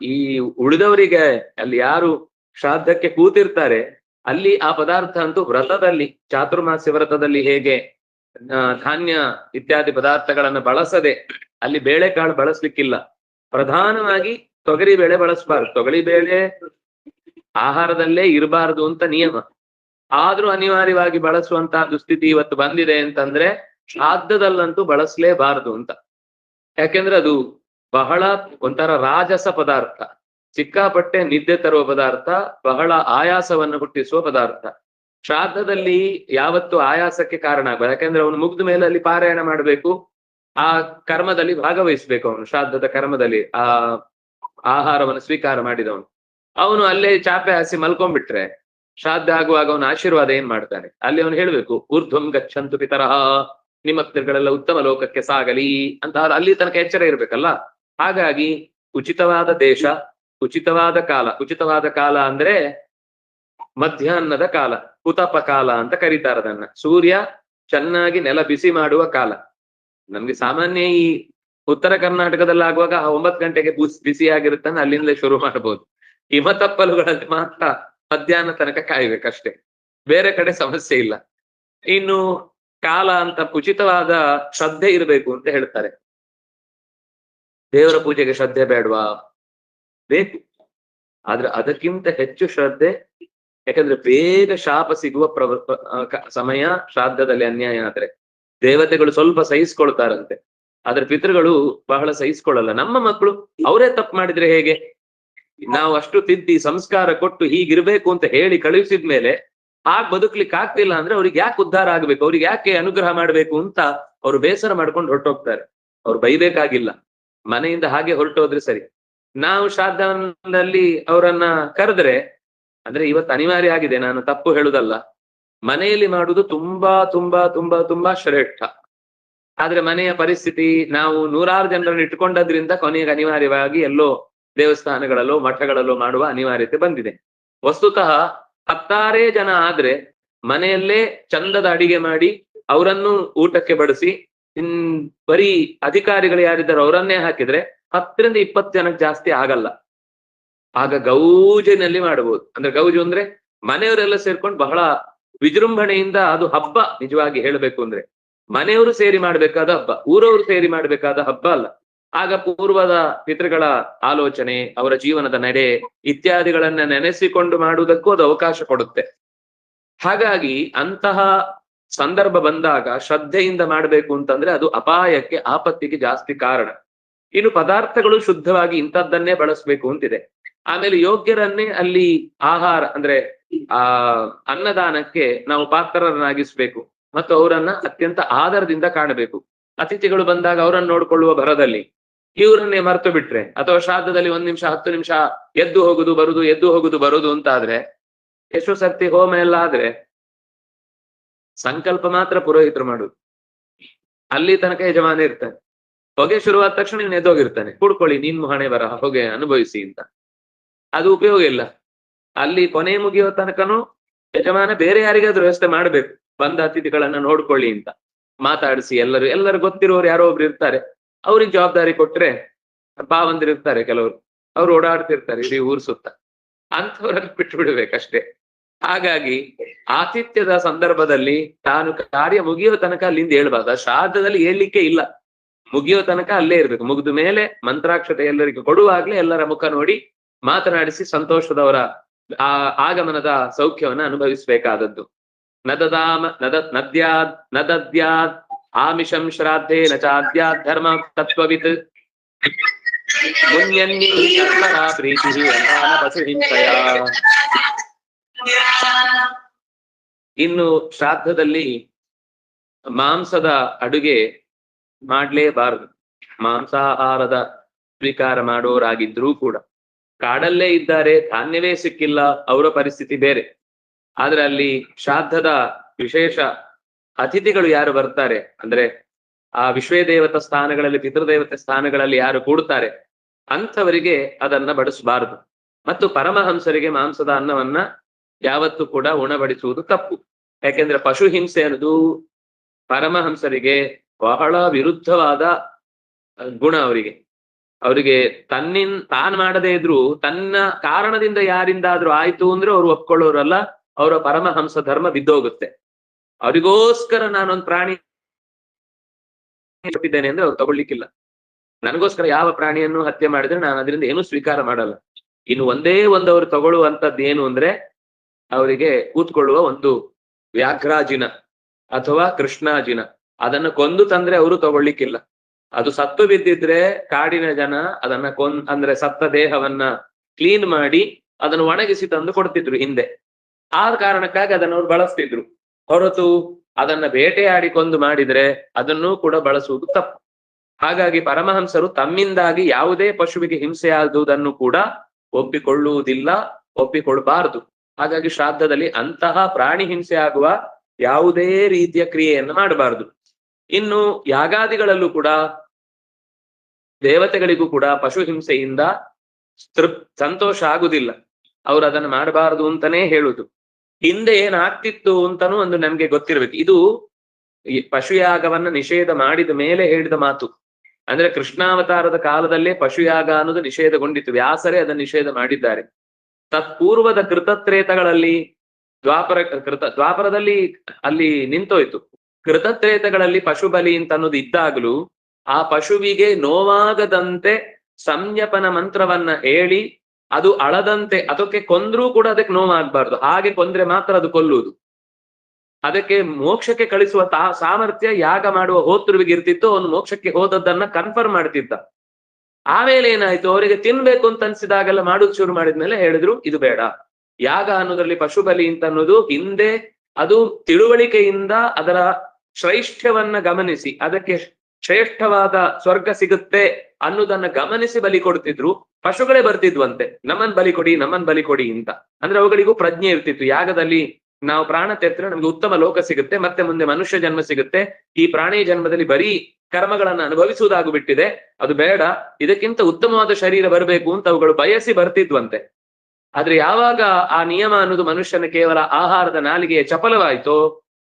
ಈ ಉಳಿದವರಿಗೆ ಅಲ್ಲಿ ಯಾರು ಶ್ರಾದ್ದಕ್ಕೆ ಕೂತಿರ್ತಾರೆ ಅಲ್ಲಿ ಆ ಪದಾರ್ಥ ಅಂತೂ ವ್ರತದಲ್ಲಿ, ಚಾತುರ್ಮಾಸ್ಯ ವ್ರತದಲ್ಲಿ ಹೇಗೆ ಧಾನ್ಯ ಇತ್ಯಾದಿ ಪದಾರ್ಥಗಳನ್ನು ಬಳಸದೆ ಅಲ್ಲಿ ಬೇಳೆಕಾಳು ಬಳಸ್ಲಿಕ್ಕಿಲ್ಲ. ಪ್ರಧಾನವಾಗಿ ತೊಗರಿ ಬೇಳೆ ಬಳಸಬಾರ್ದು. ತೊಗರಿ ಬೇಳೆ ಆಹಾರದಲ್ಲೇ ಇರಬಾರದು ಅಂತ ನಿಯಮ. ಆದ್ರೂ ಅನಿವಾರ್ಯವಾಗಿ ಬಳಸುವಂತಹ ದುಸ್ಥಿತಿ ಇವತ್ತು ಬಂದಿದೆ ಅಂತಂದ್ರೆ ಶ್ರಾದ್ದದಲ್ಲಂತೂ ಬಳಸಲೇಬಾರದು ಅಂತ. ಯಾಕೆಂದ್ರೆ ಅದು ಬಹಳ ಒಂಥರ ರಾಜಸ ಪದಾರ್ಥ, ಸಿಕ್ಕಾಪಟ್ಟೆ ನಿದ್ದೆ ತರುವ ಪದಾರ್ಥ, ಬಹಳ ಆಯಾಸವನ್ನು ಹುಟ್ಟಿಸುವ ಪದಾರ್ಥ. ಶ್ರಾದ್ದದಲ್ಲಿ ಯಾವತ್ತು ಆಯಾಸಕ್ಕೆ ಕಾರಣ ಆಗ್ಬಾರ್ದು. ಯಾಕೆಂದ್ರೆ ಅವನು ಮುಗ್ದ ಮೇಲೆ ಅಲ್ಲಿ ಪಾರಾಯಣ ಮಾಡ್ಬೇಕು, ಆ ಕರ್ಮದಲ್ಲಿ ಭಾಗವಹಿಸ್ಬೇಕು. ಅವನು ಶ್ರಾದ್ದದ ಕರ್ಮದಲ್ಲಿ ಆ ಆಹಾರವನ್ನು ಸ್ವೀಕಾರ ಮಾಡಿದವನು ಅವನು ಅಲ್ಲೇ ಚಾಪೆ ಹಾಸಿ ಮಲ್ಕೊಂಡ್ಬಿಟ್ರೆ ಶ್ರಾದ್ದ ಆಗುವಾಗ ಅವನ ಆಶೀರ್ವಾದ ಏನ್ ಮಾಡ್ತಾನೆ? ಅಲ್ಲಿ ಅವನು ಹೇಳ್ಬೇಕು, ಊರ್ಧ್ವಂ ಗಚ್ಚಂತು ಪಿತರಃ, ನಿಮ್ಮ ಪಿತೃಗಳೆಲ್ಲ ಉತ್ತಮ ಲೋಕಕ್ಕೆ ಸಾಗಲಿ ಅಂತ ಅಲ್ಲಿ ತನಕ ಎಚ್ಚರ ಇರ್ಬೇಕಲ್ಲ. ಹಾಗಾಗಿ ಉಚಿತವಾದ ದೇಶ, ಉಚಿತವಾದ ಕಾಲ. ಉಚಿತವಾದ ಕಾಲ ಅಂದ್ರೆ ಮಧ್ಯಾಹ್ನದ ಕಾಲ, ಕುತಪ ಕಾಲ ಅಂತ ಕರೀತಾರೆ ಅದನ್ನ. ಸೂರ್ಯ ಚೆನ್ನಾಗಿ ನೆಲ ಬಿಸಿ ಮಾಡುವ ಕಾಲ. ನಮ್ಗೆ ಸಾಮಾನ್ಯ ಈ ಉತ್ತರ ಕರ್ನಾಟಕದಲ್ಲಿ ಆಗುವಾಗ 9 ಗಂಟೆಗೆ ಬಿಸಿಯಾಗಿರುತ್ತಾನೆ, ಅಲ್ಲಿಂದಲೇ ಶುರು ಮಾಡಬಹುದು. ಹಿಮತಪ್ಪಲುಗಳಲ್ಲಿ ಮಾತ್ರ ಮಧ್ಯಾಹ್ನ ತನಕ ಕಾಯ್ಬೇಕಷ್ಟೇ, ಬೇರೆ ಕಡೆ ಸಮಸ್ಯೆ ಇಲ್ಲ. ಇನ್ನು ಕಾಲ ಅಂತ ಉಚಿತವಾದ ಶ್ರದ್ಧೆ ಇರಬೇಕು ಅಂತ ಹೇಳ್ತಾರೆ. ದೇವರ ಪೂಜೆಗೆ ಶ್ರದ್ಧೆ ಬೇಡವಾ? ಬೇಕು. ಆದ್ರೆ ಅದಕ್ಕಿಂತ ಹೆಚ್ಚು ಶ್ರದ್ಧೆ, ಯಾಕಂದ್ರೆ ಬೇಗ ಶಾಪ ಸಿಗುವ ಸಮಯ ಶ್ರಾದ್ದದಲ್ಲಿ ಅನ್ಯಾಯ ಆದ್ರೆ. ದೇವತೆಗಳು ಸ್ವಲ್ಪ ಸಹಿಸ್ಕೊಳ್ತಾರಂತೆ, ಆದ್ರೆ ಪಿತೃಗಳು ಬಹಳ ಸಹಿಸ್ಕೊಳ್ಳಲ್ಲ. ನಮ್ಮ ಮಕ್ಕಳು ಅವರೇ ತಪ್ಪು ಮಾಡಿದ್ರೆ ಹೇಗೆ? ನಾವು ಅಷ್ಟು ತಿದ್ದಿ ಸಂಸ್ಕಾರ ಕೊಟ್ಟು ಹೀಗಿರ್ಬೇಕು ಅಂತ ಹೇಳಿ ಕಳುಹಿಸಿದ್ಮೇಲೆ ಬದುಕ್ಲಿಕ್ಕೆ ಆಗ್ತಿಲ್ಲ ಅಂದ್ರೆ ಅವ್ರಿಗೆ ಯಾಕೆ ಉದ್ಧಾರ ಆಗ್ಬೇಕು, ಅವ್ರಿಗೆ ಯಾಕೆ ಅನುಗ್ರಹ ಮಾಡ್ಬೇಕು ಅಂತ ಅವ್ರು ಬೇಸರ ಮಾಡ್ಕೊಂಡು ಹೊರಟೋಗ್ತಾರೆ. ಅವ್ರು ಬೈಬೇಕಾಗಿಲ್ಲ, ಮನೆಯಿಂದ ಹಾಗೆ ಹೊರಟೋದ್ರೆ ಸರಿ. ನಾವು ಶ್ರಾದ್ದದಲ್ಲಿ ಅವರನ್ನ ಕರೆದ್ರೆ, ಅಂದ್ರೆ ಇವತ್ತು ಅನಿವಾರ್ಯ ಆಗಿದೆ, ನಾನು ತಪ್ಪು ಹೇಳುದಲ್ಲ, ಮನೆಯಲ್ಲಿ ಮಾಡುವುದು ತುಂಬಾ ತುಂಬಾ ತುಂಬಾ ತುಂಬಾ ಶ್ರೇಷ್ಠ. ಆದ್ರೆ ಮನೆಯ ಪರಿಸ್ಥಿತಿ, ನಾವು 100 ಜನರನ್ನು ಇಟ್ಕೊಂಡದ್ರಿಂದ ಕೊನೆಗೆ ಅನಿವಾರ್ಯವಾಗಿ ಎಲ್ಲೋ ದೇವಸ್ಥಾನಗಳಲ್ಲೋ ಮಠಗಳಲ್ಲೋ ಮಾಡುವ ಅನಿವಾರ್ಯತೆ ಬಂದಿದೆ. ವಸ್ತುತಃ 10 ಜನ ಆದ್ರೆ ಮನೆಯಲ್ಲೇ ಚಂದದ ಅಡಿಗೆ ಮಾಡಿ ಅವರನ್ನು ಊಟಕ್ಕೆ ಬಡಿಸಿ ಬರೀ ಅಧಿಕಾರಿಗಳು ಯಾರಿದ್ದಾರೆ ಅವರನ್ನೇ ಹಾಕಿದ್ರೆ 10ರಿಂದ 20 ಜನಕ್ಕೆ ಜಾಸ್ತಿ ಆಗಲ್ಲ. ಆಗ ಗೌಜಿನಲ್ಲಿ ಮಾಡಬಹುದು. ಅಂದ್ರೆ ಗೌಜು ಅಂದ್ರೆ ಮನೆಯವರೆಲ್ಲ ಸೇರ್ಕೊಂಡು ಬಹಳ ವಿಜೃಂಭಣೆಯಿಂದ, ಅದು ಹಬ್ಬ. ನಿಜವಾಗಿ ಹೇಳಬೇಕು ಅಂದ್ರೆ ಮನೆಯವರು ಸೇರಿ ಮಾಡ್ಬೇಕಾದ ಹಬ್ಬ, ಊರವರು ಸೇರಿ ಮಾಡ್ಬೇಕಾದ ಹಬ್ಬ ಅಲ್ಲ. ಆಗ ಪೂರ್ವದ ಪಿತೃಗಳ ಆಲೋಚನೆ, ಅವರ ಜೀವನದ ನಡೆ ಇತ್ಯಾದಿಗಳನ್ನ ನೆನೆಸಿಕೊಂಡು ಮಾಡುವುದಕ್ಕೂ ಅದು ಅವಕಾಶ ಕೊಡುತ್ತೆ. ಹಾಗಾಗಿ ಅಂತಹ ಸಂದರ್ಭ ಬಂದಾಗ ಶ್ರದ್ಧೆಯಿಂದ ಮಾಡಬೇಕು ಅಂತಂದ್ರೆ ಅದು ಅಪಾಯಕ್ಕೆ, ಆಪತ್ತಿಗೆ ಜಾಸ್ತಿ ಕಾರಣ. ಇನ್ನು ಪದಾರ್ಥಗಳು ಶುದ್ಧವಾಗಿ ಇಂಥದ್ದನ್ನೇ ಬಳಸಬೇಕು ಅಂತಿದೆ. ಆಮೇಲೆ ಯೋಗ್ಯರನ್ನೇ ಅಲ್ಲಿ ಆಹಾರ ಅಂದ್ರೆ ಅನ್ನದಾನಕ್ಕೆ ನಾವು ಪಾತ್ರರನ್ನಾಗಿಸ್ಬೇಕು ಮತ್ತು ಅವರನ್ನ ಅತ್ಯಂತ ಆದರದಿಂದ ಕಾಣಬೇಕು. ಅತಿಥಿಗಳು ಬಂದಾಗ ಅವರನ್ನು ನೋಡ್ಕೊಳ್ಳುವ ಭರದಲ್ಲಿ ಇವರನ್ನೇ ಮರ್ತು ಬಿಟ್ರೆ, ಅಥವಾ ಶ್ರಾದ್ದದಲ್ಲಿ 1 ನಿಮಿಷ 10 ನಿಮಿಷ ಎದ್ದು ಹೋಗುದು ಬರುದು ಎದ್ದು ಹೋಗುದು ಬರುದು ಅಂತ ಆದ್ರೆ, ಎಷ್ಟು ಸರ್ತಿ ಹೋಮ ಎಲ್ಲ ಆದ್ರೆ ಸಂಕಲ್ಪ ಮಾತ್ರ ಪುರೋಹಿತರು ಮಾಡುದು, ಅಲ್ಲಿ ತನಕ ಯಜಮಾನ ಇರ್ತಾನೆ. ಹೊಗೆ ಶುರುವಾದ ತಕ್ಷಣ ನೀನು ಎದ್ದೋಗಿರ್ತಾನೆ, ಕೂಡ್ಕೊಳ್ಳಿ ನಿಮ್ಮ ಹಣೆ ಬರಹ, ಹೊಗೆ ಅನುಭವಿಸಿ ಅಂತ. ಅದು ಉಪಯೋಗ ಇಲ್ಲ. ಅಲ್ಲಿ ಕೊನೆ ಮುಗಿಯೋ ತನಕನೂ ಯಜಮಾನ ಬೇರೆ ಯಾರಿಗಾದ್ರೂ ವ್ಯವಸ್ಥೆ ಮಾಡ್ಬೇಕು, ಬಂದ ಅತಿಥಿಗಳನ್ನ ನೋಡ್ಕೊಳ್ಳಿ ಅಂತ ಮಾತಾಡಿಸಿ. ಎಲ್ಲರೂ ಗೊತ್ತಿರೋರು ಯಾರೋ ಒಬ್ರು ಇರ್ತಾರೆ, ಅವ್ರಿಗೆ ಜವಾಬ್ದಾರಿ ಕೊಟ್ರೆ, ಭಾವಂದಿರಿರ್ತಾರೆ ಕೆಲವರು, ಅವ್ರು ಓಡಾಡ್ತಿರ್ತಾರೆ ಇಡೀ ಊರ್ ಸುತ್ತ, ಅಂಥವ್ರನ್ನ ಬಿಟ್ಟು ಬಿಡ್ಬೇಕಷ್ಟೇ. ಹಾಗಾಗಿ ಆತಿಥ್ಯದ ಸಂದರ್ಭದಲ್ಲಿ ತಾನು ಕಾರ್ಯ ಮುಗಿಯೋ ತನಕ ಅಲ್ಲಿಂದ ಹೇಳ್ಬಾರ್ದು. ಶ್ರಾದ್ದದಲ್ಲಿ ಹೇಳ್ಲಿಕ್ಕೆ ಇಲ್ಲ, ಮುಗಿಯೋ ತನಕ ಅಲ್ಲೇ ಇರ್ಬೇಕು. ಮುಗಿದ ಮೇಲೆ ಮಂತ್ರಾಕ್ಷತೆ ಎಲ್ಲರಿಗೂ ಕೊಡುವಾಗ್ಲೇ ಎಲ್ಲರ ಮುಖ ನೋಡಿ ಮಾತನಾಡಿಸಿ ಸಂತೋಷದವರ ಆಗಮನದ ಸೌಖ್ಯವನ್ನ ಅನುಭವಿಸ್ಬೇಕಾದದ್ದು. ನದದ್ಯಾದ್ ಆಮಿಷಂ ಶ್ರಾದ್ಧೇ ನ ಚಾದ್ಯಾದ್ ಧರ್ಮ ತತ್ವವಿತ್ ಪ್ರೀತಿ ಪಶುಹಿಂಸೆಯ. ಇನ್ನು ಶ್ರಾದ್ದದಲ್ಲಿ ಮಾಂಸದ ಅಡುಗೆ ಮಾಡ್ಲೇಬಾರದು. ಮಾಂಸಾಹಾರದ ಸ್ವೀಕಾರ ಮಾಡೋರಾಗಿದ್ರೂ ಕೂಡ ಕಾಡಲ್ಲೇ ಇದ್ದಾರೆ, ಧಾನ್ಯವೇ ಸಿಕ್ಕಿಲ್ಲ, ಅವರ ಪರಿಸ್ಥಿತಿ ಬೇರೆ. ಆದ್ರೆ ಅಲ್ಲಿ ಶ್ರಾದ್ದದ ವಿಶೇಷ ಅತಿಥಿಗಳು ಯಾರು ಬರ್ತಾರೆ ಅಂದ್ರೆ ಆ ವಿಶ್ವದೇವತಾ ಸ್ಥಾನಗಳಲ್ಲಿ, ಪಿತೃದೇವತೆ ಸ್ಥಾನಗಳಲ್ಲಿ ಯಾರು ಕೂಡ್ತಾರೆ ಅಂಥವರಿಗೆ ಅದನ್ನ ಬಡಿಸಬಾರದು. ಮತ್ತು ಪರಮಹಂಸರಿಗೆ ಮಾಂಸದ ಅನ್ನವನ್ನ ಯಾವತ್ತೂ ಕೂಡ ಉಣಬಡಿಸುವುದು ತಪ್ಪು. ಯಾಕೆಂದ್ರೆ ಪಶು ಹಿಂಸೆ ಅನ್ನೋದು ಪರಮಹಂಸರಿಗೆ ಬಹಳ ವಿರುದ್ಧವಾದ ಗುಣ. ಅವರಿಗೆ ತಾನು ಮಾಡದೇ ಇದ್ರು ತನ್ನ ಕಾರಣದಿಂದ ಯಾರಿಂದಾದ್ರೂ ಆಯ್ತು ಅಂದ್ರೆ ಅವ್ರು ಒಪ್ಕೊಳ್ಳೋರಲ್ಲ, ಅವರ ಪರಮಹಂಸ ಧರ್ಮ ಬಿದ್ದೋಗುತ್ತೆ. ಅವರಿಗೋಸ್ಕರ ನಾನೊಂದು ಪ್ರಾಣಿ ಕೊಟ್ಟಿದ್ದೇನೆ ಅಂದ್ರೆ ಅವ್ರು ತಗೊಳ್ಲಿಕ್ಕಿಲ್ಲ. ನನಗೋಸ್ಕರ ಯಾವ ಪ್ರಾಣಿಯನ್ನು ಹತ್ಯೆ ಮಾಡಿದ್ರೆ ನಾನು ಅದರಿಂದ ಏನೂ ಸ್ವೀಕಾರ ಮಾಡಲ್ಲ. ಇನ್ನು ಒಂದೇ ಅವ್ರು ತಗೊಳ್ಳುವಂಥದ್ದು ಏನು ಅಂದ್ರೆ ಅವರಿಗೆ ಕೂತ್ಕೊಳ್ಳುವ ಒಂದು ವ್ಯಾಘ್ರಾಜಿನ ಅಥವಾ ಕೃಷ್ಣಾಜಿನ, ಅದನ್ನ ಕೊಂದು ತಂದ್ರೆ ಅವರು ತಗೊಳ್ಲಿಕ್ಕಿಲ್ಲ. ಅದು ಸತ್ತು ಬಿದ್ದಿದ್ರೆ ಕಾಡಿನ ಜನ ಅದನ್ನ ಅಂದ್ರೆ ಸತ್ತ ದೇಹವನ್ನ ಕ್ಲೀನ್ ಮಾಡಿ ಅದನ್ನು ಒಣಗಿಸಿ ತಂದು ಕೊಡ್ತಿದ್ರು ಹಿಂದೆ. ಆ ಕಾರಣಕ್ಕಾಗಿ ಅದನ್ನು ಅವ್ರು ಬಳಸ್ತಿದ್ರು. ಹೊರತು ಅದನ್ನ ಬೇಟೆಯಾಡಿ ಕೊಂದು ಮಾಡಿದ್ರೆ ಅದನ್ನೂ ಕೂಡ ಬಳಸುವುದು ತಪ್ಪು. ಹಾಗಾಗಿ ಪರಮಹಂಸರು ತಮ್ಮಿಂದಾಗಿ ಯಾವುದೇ ಪಶುವಿಗೆ ಹಿಂಸೆಯಾಗುವುದನ್ನು ಕೂಡ ಒಪ್ಪಿಕೊಳ್ಳುವುದಿಲ್ಲ, ಒಪ್ಪಿಕೊಳ್ಬಾರದು. ಹಾಗಾಗಿ ಶ್ರಾದ್ದದಲ್ಲಿ ಅಂತಹ ಪ್ರಾಣಿ ಹಿಂಸೆ ಆಗುವ ಯಾವುದೇ ರೀತಿಯ ಕ್ರಿಯೆಯನ್ನು ಮಾಡಬಾರದು. ಇನ್ನು ಯಾಗಾದಿಗಳಲ್ಲೂ ಕೂಡ ದೇವತೆಗಳಿಗೂ ಕೂಡ ಪಶು ಹಿಂಸೆಯಿಂದ ಸಂತೋಷ ಆಗುದಿಲ್ಲ. ಅವ್ರು ಅದನ್ನು ಮಾಡಬಾರದು ಅಂತಾನೇ ಹೇಳುದು. ಹಿಂದೆ ಏನಾಗ್ತಿತ್ತು ಅಂತಾನೂ ಒಂದು ನಮ್ಗೆ ಗೊತ್ತಿರ್ಬೇಕು. ಇದು ಈ ಪಶುಯಾಗವನ್ನ ನಿಷೇಧ ಮಾಡಿದ ಮೇಲೆ ಹೇಳಿದ ಮಾತು. ಅಂದ್ರೆ ಕೃಷ್ಣಾವತಾರದ ಕಾಲದಲ್ಲೇ ಪಶುಯಾಗ ಅನ್ನೋದು ನಿಷೇಧಗೊಂಡಿತ್ತು. ವ್ಯಾಸರೇ ಅದನ್ನು ನಿಷೇಧ ಮಾಡಿದ್ದಾರೆ. ತತ್ಪೂರ್ವದ ಕೃತತ್ರೇತಗಳಲ್ಲಿ ದ್ವಾಪರದಲ್ಲಿ ಅಲ್ಲಿ ನಿಂತೋಯ್ತು. ಕೃತತ್ರೇತಗಳಲ್ಲಿ ಪಶು ಬಲಿ ಅಂತ ಅನ್ನೋದು ಇದ್ದಾಗಲೂ ಆ ಪಶುವಿಗೆ ನೋವಾಗದಂತೆ ಸಂಜ್ಞಪನ ಮಂತ್ರವನ್ನ ಹೇಳಿ ಅದು ಅಳದಂತೆ, ಅದಕ್ಕೆ ಕೊಂದ್ರೂ ಕೂಡ ಅದಕ್ಕೆ ನೋವಾಗಬಾರ್ದು, ಹಾಗೆ ಕೊಂದ್ರೆ ಮಾತ್ರ ಅದು ಕೊಲ್ಲುವುದು. ಅದಕ್ಕೆ ಮೋಕ್ಷಕ್ಕೆ ಕಳಿಸುವ ಸಾಮರ್ಥ್ಯ ಯಾಗ ಮಾಡುವ ಹೋತೃವಿಗೆ ಇರ್ತಿತ್ತು. ಅವನು ಮೋಕ್ಷಕ್ಕೆ ಹೋದದ್ದನ್ನ ಕನ್ಫರ್ಮ್ ಮಾಡ್ತಿದ್ದ. ಆಮೇಲೆ ಏನಾಯ್ತು, ಅವರಿಗೆ ತಿನ್ಬೇಕು ಅಂತ ಅನ್ಸಿದಾಗೆಲ್ಲ ಮಾಡೋದು ಶುರು ಮಾಡಿದ್ಮೇಲೆ ಹೇಳಿದ್ರು ಇದು ಬೇಡ. ಯಾಗ ಅನ್ನೋದ್ರಲ್ಲಿ ಪಶು ಬಲಿ ಅಂತ ಅನ್ನೋದು ಹಿಂದೆ ಅದು ತಿಳುವಳಿಕೆಯಿಂದ ಅದರ ಶ್ರೇಷ್ಠವನ್ನ ಗಮನಿಸಿ ಅದಕ್ಕೆ ಶ್ರೇಷ್ಠವಾದ ಸ್ವರ್ಗ ಸಿಗುತ್ತೆ ಅನ್ನೋದನ್ನ ಗಮನಿಸಿ ಬಲಿ ಕೊಡ್ತಿದ್ರು. ಪಶುಗಳೇ ಬರ್ತಿದ್ವಂತೆ, ನಮ್ಮನ್ ಬಲಿ ಕೊಡಿ ನಮ್ಮನ್ ಬಲಿ ಕೊಡಿ ಅಂತ. ಅಂದ್ರೆ ಅವುಗಳಿಗೂ ಪ್ರಜ್ಞೆ ಇರ್ತಿತ್ತು, ಯಾಗದಲ್ಲಿ ನಾವು ಪ್ರಾಣ ತೆತ್ತರೆ ನಮ್ಗೆ ಉತ್ತಮ ಲೋಕ ಸಿಗುತ್ತೆ, ಮತ್ತೆ ಮುಂದೆ ಮನುಷ್ಯ ಜನ್ಮ ಸಿಗುತ್ತೆ, ಈ ಪ್ರಾಣಿ ಜನ್ಮದಲ್ಲಿ ಬರೀ ಕರ್ಮಗಳನ್ನ ಅನುಭವಿಸುವುದಾಗ್ಬಿಟ್ಟಿದೆ, ಅದು ಬೇಡ, ಇದಕ್ಕಿಂತ ಉತ್ತಮವಾದ ಶರೀರ ಬರಬೇಕು ಅಂತ ಅವುಗಳು ಬಯಸಿ ಬರ್ತಿದ್ವಂತೆ. ಆದ್ರೆ ಯಾವಾಗ ಆ ನಿಯಮ ಅನ್ನೋದು ಮನುಷ್ಯನ ಕೇವಲ ಆಹಾರದ ನಾಲಿಗೆಯ ಚಪಲವಾಯ್ತೋ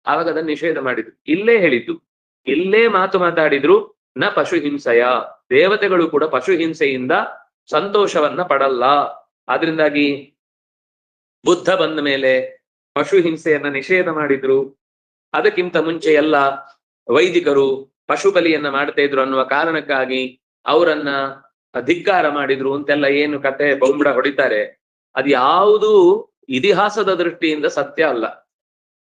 ಆವಾಗ ಅದನ್ನು ನಿಷೇಧ ಮಾಡಿದ್ರು. ಇಲ್ಲೇ ಹೇಳಿದ್ದು, ಇಲ್ಲೇ ಮಾತು ಮಾತಾಡಿದ್ರು, ನ ಪಶು ಹಿಂಸೆಯ, ದೇವತೆಗಳು ಕೂಡ ಪಶು ಹಿಂಸೆಯಿಂದ ಸಂತೋಷವನ್ನ ಪಡಲ್ಲ. ಆದ್ರಿಂದಾಗಿ ಬುದ್ಧ ಬಂದ ಮೇಲೆ ಪಶು ಹಿಂಸೆಯನ್ನ ನಿಷೇಧ ಮಾಡಿದ್ರು. ಅದಕ್ಕಿಂತ ಮುಂಚೆ ಎಲ್ಲ ವೈದಿಕರು ಪಶು ಬಲಿಯನ್ನ ಮಾಡ್ತಾ ಇದ್ರು ಅನ್ನುವ ಕಾರಣಕ್ಕಾಗಿ ಅವರನ್ನ ಧಿಕ್ಕಾರ ಮಾಡಿದ್ರು ಅಂತೆಲ್ಲ ಏನು ಕತೆ ಬೊಂಬಡ ಹೊಡಿತಾರೆ, ಅದು ಯಾವುದು ಇತಿಹಾಸದ ದೃಷ್ಟಿಯಿಂದ ಸತ್ಯ ಅಲ್ಲ.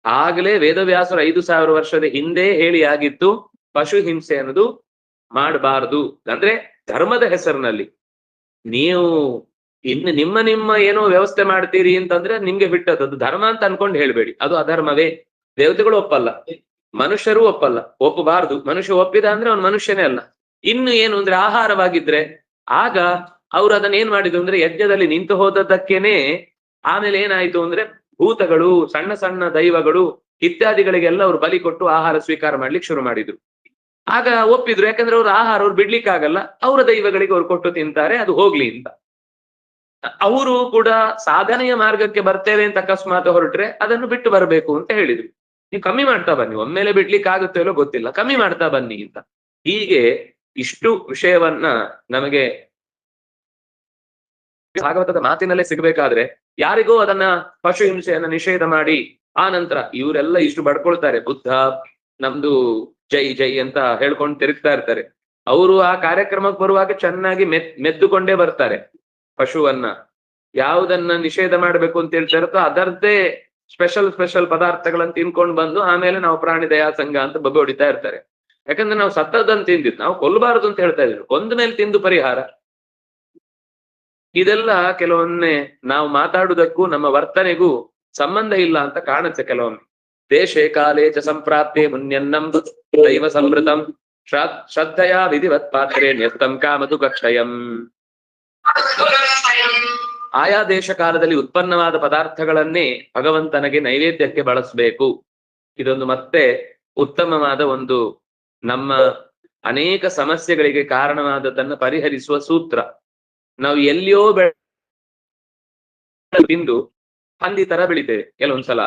ಆಗ್ಲೇ ವೇದವ್ಯಾಸರು 5000 ವರ್ಷದ ಹಿಂದೆ ಹೇಳಿ ಆಗಿತ್ತು ಪಶು ಹಿಂಸೆ ಅನ್ನೋದು ಮಾಡಬಾರದು. ಅಂದ್ರೆ ಧರ್ಮದ ಹೆಸರಿನಲ್ಲಿ ನೀವು ಇನ್ನು ನಿಮ್ಮ ಏನೋ ವ್ಯವಸ್ಥೆ ಮಾಡ್ತೀರಿ ಅಂತಂದ್ರೆ ನಿಮ್ಗೆ ಬಿಟ್ಟದ್ದು, ಅದು ಧರ್ಮ ಅಂತ ಅನ್ಕೊಂಡು ಹೇಳ್ಬೇಡಿ, ಅದು ಅಧರ್ಮವೇ. ದೇವತೆಗಳು ಒಪ್ಪಲ್ಲ, ಮನುಷ್ಯರು ಒಪ್ಪಲ್ಲ, ಒಪ್ಪಬಾರದು. ಮನುಷ್ಯ ಒಪ್ಪಿದ ಅಂದ್ರೆ ಅವನು ಮನುಷ್ಯನೇ ಅಲ್ಲ. ಇನ್ನು ಏನು ಅಂದ್ರೆ ಆಹಾರವಾಗಿದ್ರೆ ಆಗ ಅವ್ರು ಅದನ್ನ ಏನ್ ಮಾಡಿದ್ರು ಅಂದ್ರೆ ಯಜ್ಞದಲ್ಲಿ ನಿಂತು ಹೋದದ್ದಕ್ಕೇನೆ ಆಮೇಲೆ ಏನಾಯ್ತು ಅಂದ್ರೆ ಭೂತಗಳು, ಸಣ್ಣ ಸಣ್ಣ ದೈವಗಳು ಇತ್ಯಾದಿಗಳಿಗೆಲ್ಲ ಅವ್ರು ಬಲಿ ಕೊಟ್ಟು ಆಹಾರ ಸ್ವೀಕಾರ ಮಾಡ್ಲಿಕ್ಕೆ ಶುರು ಮಾಡಿದ್ರು. ಆಗ ಒಪ್ಪಿದ್ರು, ಯಾಕಂದ್ರೆ ಅವ್ರ ಆಹಾರ ಅವ್ರು ಬಿಡ್ಲಿಕ್ಕಾಗಲ್ಲ, ಅವರ ದೈವಗಳಿಗೆ ಅವ್ರು ಕೊಟ್ಟು ತಿಂತಾರೆ, ಅದು ಹೋಗ್ಲಿ ಅಂತ. ಅವರು ಕೂಡ ಸಾಧನೆಯ ಮಾರ್ಗಕ್ಕೆ ಬರ್ತೇವೆ ಅಂತ ಅಕಸ್ಮಾತ್ ಹೊರಟ್ರೆ ಅದನ್ನು ಬಿಟ್ಟು ಬರಬೇಕು ಅಂತ ಹೇಳಿದ್ರು. ನೀವು ಕಮ್ಮಿ ಮಾಡ್ತಾ ಬನ್ನಿ, ಒಮ್ಮೆಲೆ ಬಿಡ್ಲಿಕ್ಕೆ ಆಗುತ್ತೆ ಇಲ್ಲೋ ಗೊತ್ತಿಲ್ಲ, ಕಮ್ಮಿ ಮಾಡ್ತಾ ಬನ್ನಿ ಅಂತ. ಹೀಗೆ ಇಷ್ಟು ವಿಷಯವನ್ನ ನಮಗೆ ಭಾಗವತದ ಮಾತಿನಲ್ಲೇ ಸಿಗ್ಬೇಕಾದ್ರೆ ಯಾರಿಗೂ ಅದನ್ನ ಪಶು ಹಿಂಸೆಯನ್ನ ನಿಷೇಧ ಮಾಡಿ ಆ ನಂತರ ಇವರೆಲ್ಲ ಇಷ್ಟು ಬಡ್ಕೊಳ್ತಾರೆ, ಬುದ್ಧ ನಮ್ದು ಜೈ ಜೈ ಅಂತ ಹೇಳ್ಕೊಂಡು ತಿರುಗ್ತಾ ಇರ್ತಾರೆ. ಅವರು ಆ ಕಾರ್ಯಕ್ರಮಕ್ಕೆ ಬರುವಾಗ ಚೆನ್ನಾಗಿ ಮೆದ್ದುಕೊಂಡೇ ಬರ್ತಾರೆ. ಪಶುವನ್ನ ಯಾವುದನ್ನ ನಿಷೇಧ ಮಾಡ್ಬೇಕು ಅಂತ ಹೇಳ್ತಾ ಇರುತ್ತೋ ಅದರದ್ದೇ ಸ್ಪೆಷಲ್ ಪದಾರ್ಥಗಳನ್ನು ತಿನ್ಕೊಂಡು ಬಂದು ಆಮೇಲೆ ನಾವು ಪ್ರಾಣಿ ದಯಾ ಸಂಘ ಅಂತ ಬಬ್ಬೆ ಹೊಡಿತಾ ಇರ್ತಾರೆ. ಯಾಕಂದ್ರೆ ನಾವು ಸತ್ತದನ್ನು ತಿಂದಿದ್ದು, ನಾವು ಕೊಲ್ಲಬಾರದು ಅಂತ ಹೇಳ್ತಾ ಇದ್ರು, ಕೊಂದ ಮೇಲೆ ತಿಂದು ಪರಿಹಾರ. ಇದೆಲ್ಲ ಕೆಲವೊಮ್ಮೆ ನಾವು ಮಾತಾಡುವುದಕ್ಕೂ ನಮ್ಮ ವರ್ತನೆಗೂ ಸಂಬಂಧ ಇಲ್ಲ ಅಂತ ಕಾಣುತ್ತೆ ಕೆಲವೊಮ್ಮೆ. ದೇಶೇ ಕಾಲೇ ಚ ಸಂಪ್ರಾಪ್ತೆ ಮುನ್ಯನ್ನಂ ದೈವ ಸಂವೃತಂ ಶ್ರದ್ಧೆಯ ವಿಧಿವತ್ ಪಾತ್ರೆ ನ್ಯಸ್ತಂ ಕಾಮದು ಕಕ್ಷಯಂ. ಆಯಾ ದೇಶ ಕಾಲದಲ್ಲಿ ಉತ್ಪನ್ನವಾದ ಪದಾರ್ಥಗಳನ್ನೇ ಭಗವಂತನಿಗೆ ನೈವೇದ್ಯಕ್ಕೆ ಬಳಸಬೇಕು. ಇದೊಂದು ಮತ್ತೆ ಉತ್ತಮವಾದ ಒಂದು ನಮ್ಮ ಅನೇಕ ಸಮಸ್ಯೆಗಳಿಗೆ ಕಾರಣವಾದದನ್ನ ಪರಿಹರಿಸುವ ಸೂತ್ರ. ನಾವು ಎಲ್ಲಿಯೋ ತಿಂದು ಹಂದಿ ತರ ಬೆಳಿತೇವೆ ಕೆಲವೊಂದ್ಸಲ,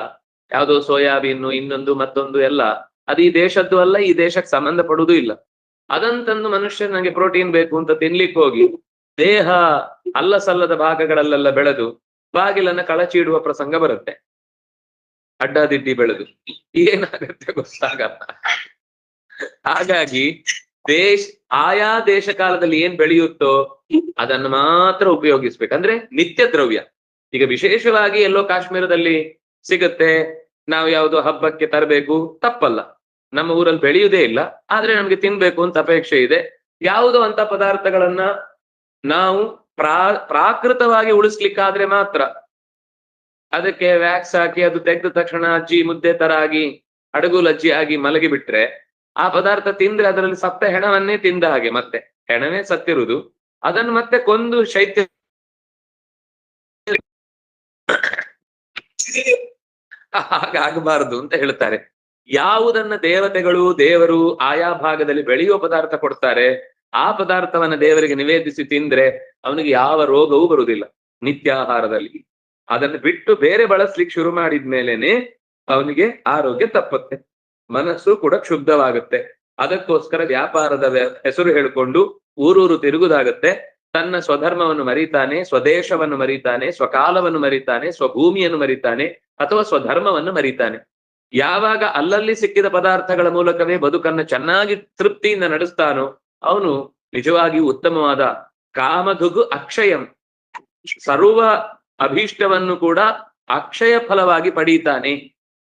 ಯಾವುದೋ ಸೋಯಾಬೀನು ಇನ್ನೊಂದು ಮತ್ತೊಂದು ಎಲ್ಲ, ಅದು ಈ ದೇಶದ್ದು ಅಲ್ಲ, ಈ ದೇಶಕ್ಕೆ ಸಂಬಂಧ ಪಡುವುದೂ ಇಲ್ಲ. ಅದಂತಂದು ಮನುಷ್ಯ ನಂಗೆ ಪ್ರೋಟೀನ್ ಬೇಕು ಅಂತ ತಿನ್ಲಿಕ್ಕೆ ಹೋಗಿ ದೇಹ ಅಲ್ಲ ಸಲ್ಲದ ಭಾಗಗಳಲ್ಲೆಲ್ಲ ಬೆಳೆದು ಬಾಗಿಲನ್ನ ಕಳಚಿಡುವ ಪ್ರಸಂಗ ಬರುತ್ತೆ. ಅಡ್ಡಾದಿಡ್ಡಿ ಬೆಳೆದು ಏನಾಗತ್ತೆ ಗೊತ್ತಾಗಲ್ಲ. ಹಾಗಾಗಿ ಆಯಾ ದೇಶ ಕಾಲದಲ್ಲಿ ಏನ್ ಬೆಳೆಯುತ್ತೋ ಅದನ್ನು ಮಾತ್ರ ಉಪಯೋಗಿಸ್ಬೇಕು. ಅಂದ್ರೆ ನಿತ್ಯ ದ್ರವ್ಯ. ಈಗ ವಿಶೇಷವಾಗಿ ಎಲ್ಲೋ ಕಾಶ್ಮೀರದಲ್ಲಿ ಸಿಗುತ್ತೆ, ನಾವು ಯಾವ್ದೋ ಹಬ್ಬಕ್ಕೆ ತರಬೇಕು, ತಪ್ಪಲ್ಲ. ನಮ್ಮ ಊರಲ್ಲಿ ಬೆಳೆಯುವುದೇ ಇಲ್ಲ, ಆದ್ರೆ ನಮ್ಗೆ ತಿನ್ಬೇಕು ಅಂತ ಅಪೇಕ್ಷೆ ಇದೆ. ಯಾವುದೋ ಅಂತ ಪದಾರ್ಥಗಳನ್ನ ನಾವು ಪ್ರಾಕೃತವಾಗಿ ಉಳಿಸ್ಲಿಕ್ಕಾದ್ರೆ ಮಾತ್ರ. ಅದಕ್ಕೆ ವ್ಯಾಕ್ಸ್ ಹಾಕಿ ಅದು ತೆಗೆದ ತಕ್ಷಣ ಅಜ್ಜಿ ಮುದ್ದೆ ತರ ಆಗಿ ಅಡಗುಲಜ್ಜಿ ಆಗಿ ಮಲಗಿ ಬಿಟ್ರೆ ಆ ಪದಾರ್ಥ ತಿಂದ್ರೆ ಅದರಲ್ಲಿ ಸತ್ತ ಹೆಣವನ್ನೇ ತಿಂದ ಹಾಗೆ, ಮತ್ತೆ ಹೆಣವೇ ಸತ್ತಿರುವುದು, ಅದನ್ನು ಮತ್ತೆ ಕೊಂದು ಶೈತ್ಯ ಹಾಗಾಗಬಾರದು ಅಂತ ಹೇಳ್ತಾರೆ. ಯಾವುದನ್ನ ದೇವತೆಗಳು ದೇವರು ಆಯಾ ಭಾಗದಲ್ಲಿ ಬೆಳೆಯುವ ಪದಾರ್ಥ ಕೊಡ್ತಾರೆ, ಆ ಪದಾರ್ಥವನ್ನ ದೇವರಿಗೆ ನಿವೇದಿಸಿ ತಿಂದ್ರೆ ಅವನಿಗೆ ಯಾವ ರೋಗವೂ ಬರುವುದಿಲ್ಲ ನಿತ್ಯಾಹಾರದಲ್ಲಿ. ಅದನ್ನು ಬಿಟ್ಟು ಬೇರೆ ಬಳಸ್ಲಿಕ್ಕೆ ಶುರು ಮಾಡಿದ್ಮೇಲೆನೆ ಅವನಿಗೆ ಆರೋಗ್ಯ ತಪ್ಪುತ್ತೆ, ಮನಸ್ಸು ಕೂಡ ಕ್ಷುಬ್ಧವಾಗುತ್ತೆ. ಅದಕ್ಕೋಸ್ಕರ ವ್ಯಾಪಾರದ ಹೆಸರು ಹೇಳಿಕೊಂಡು ಊರೂರು ತಿರುಗುದಾಗತ್ತೆ. ತನ್ನ ಸ್ವಧರ್ಮವನ್ನು ಮರಿತಾನೆ, ಸ್ವದೇಶವನ್ನು ಮರಿತಾನೆ, ಸ್ವಕಾಲವನ್ನು ಮರಿತಾನೆ, ಸ್ವಭೂಮಿಯನ್ನು ಮರಿತಾನೆ, ಅಥವಾ ಸ್ವಧರ್ಮವನ್ನು ಮರಿತಾನೆ. ಯಾವಾಗ ಅಲ್ಲಲ್ಲಿ ಸಿಕ್ಕಿದ ಪದಾರ್ಥಗಳ ಮೂಲಕವೇ ಬದುಕನ್ನು ಚೆನ್ನಾಗಿ ತೃಪ್ತಿಯಿಂದ ನಡೆಸ್ತಾನೋ ಅವನು ನಿಜವಾಗಿಯೂ ಉತ್ತಮವಾದ ಕಾಮಧುಗು ಅಕ್ಷಯಂ, ಸರ್ವ ಅಭೀಷ್ಟವನ್ನು ಕೂಡ ಅಕ್ಷಯ ಫಲವಾಗಿ ಪಡೀತಾನೆ.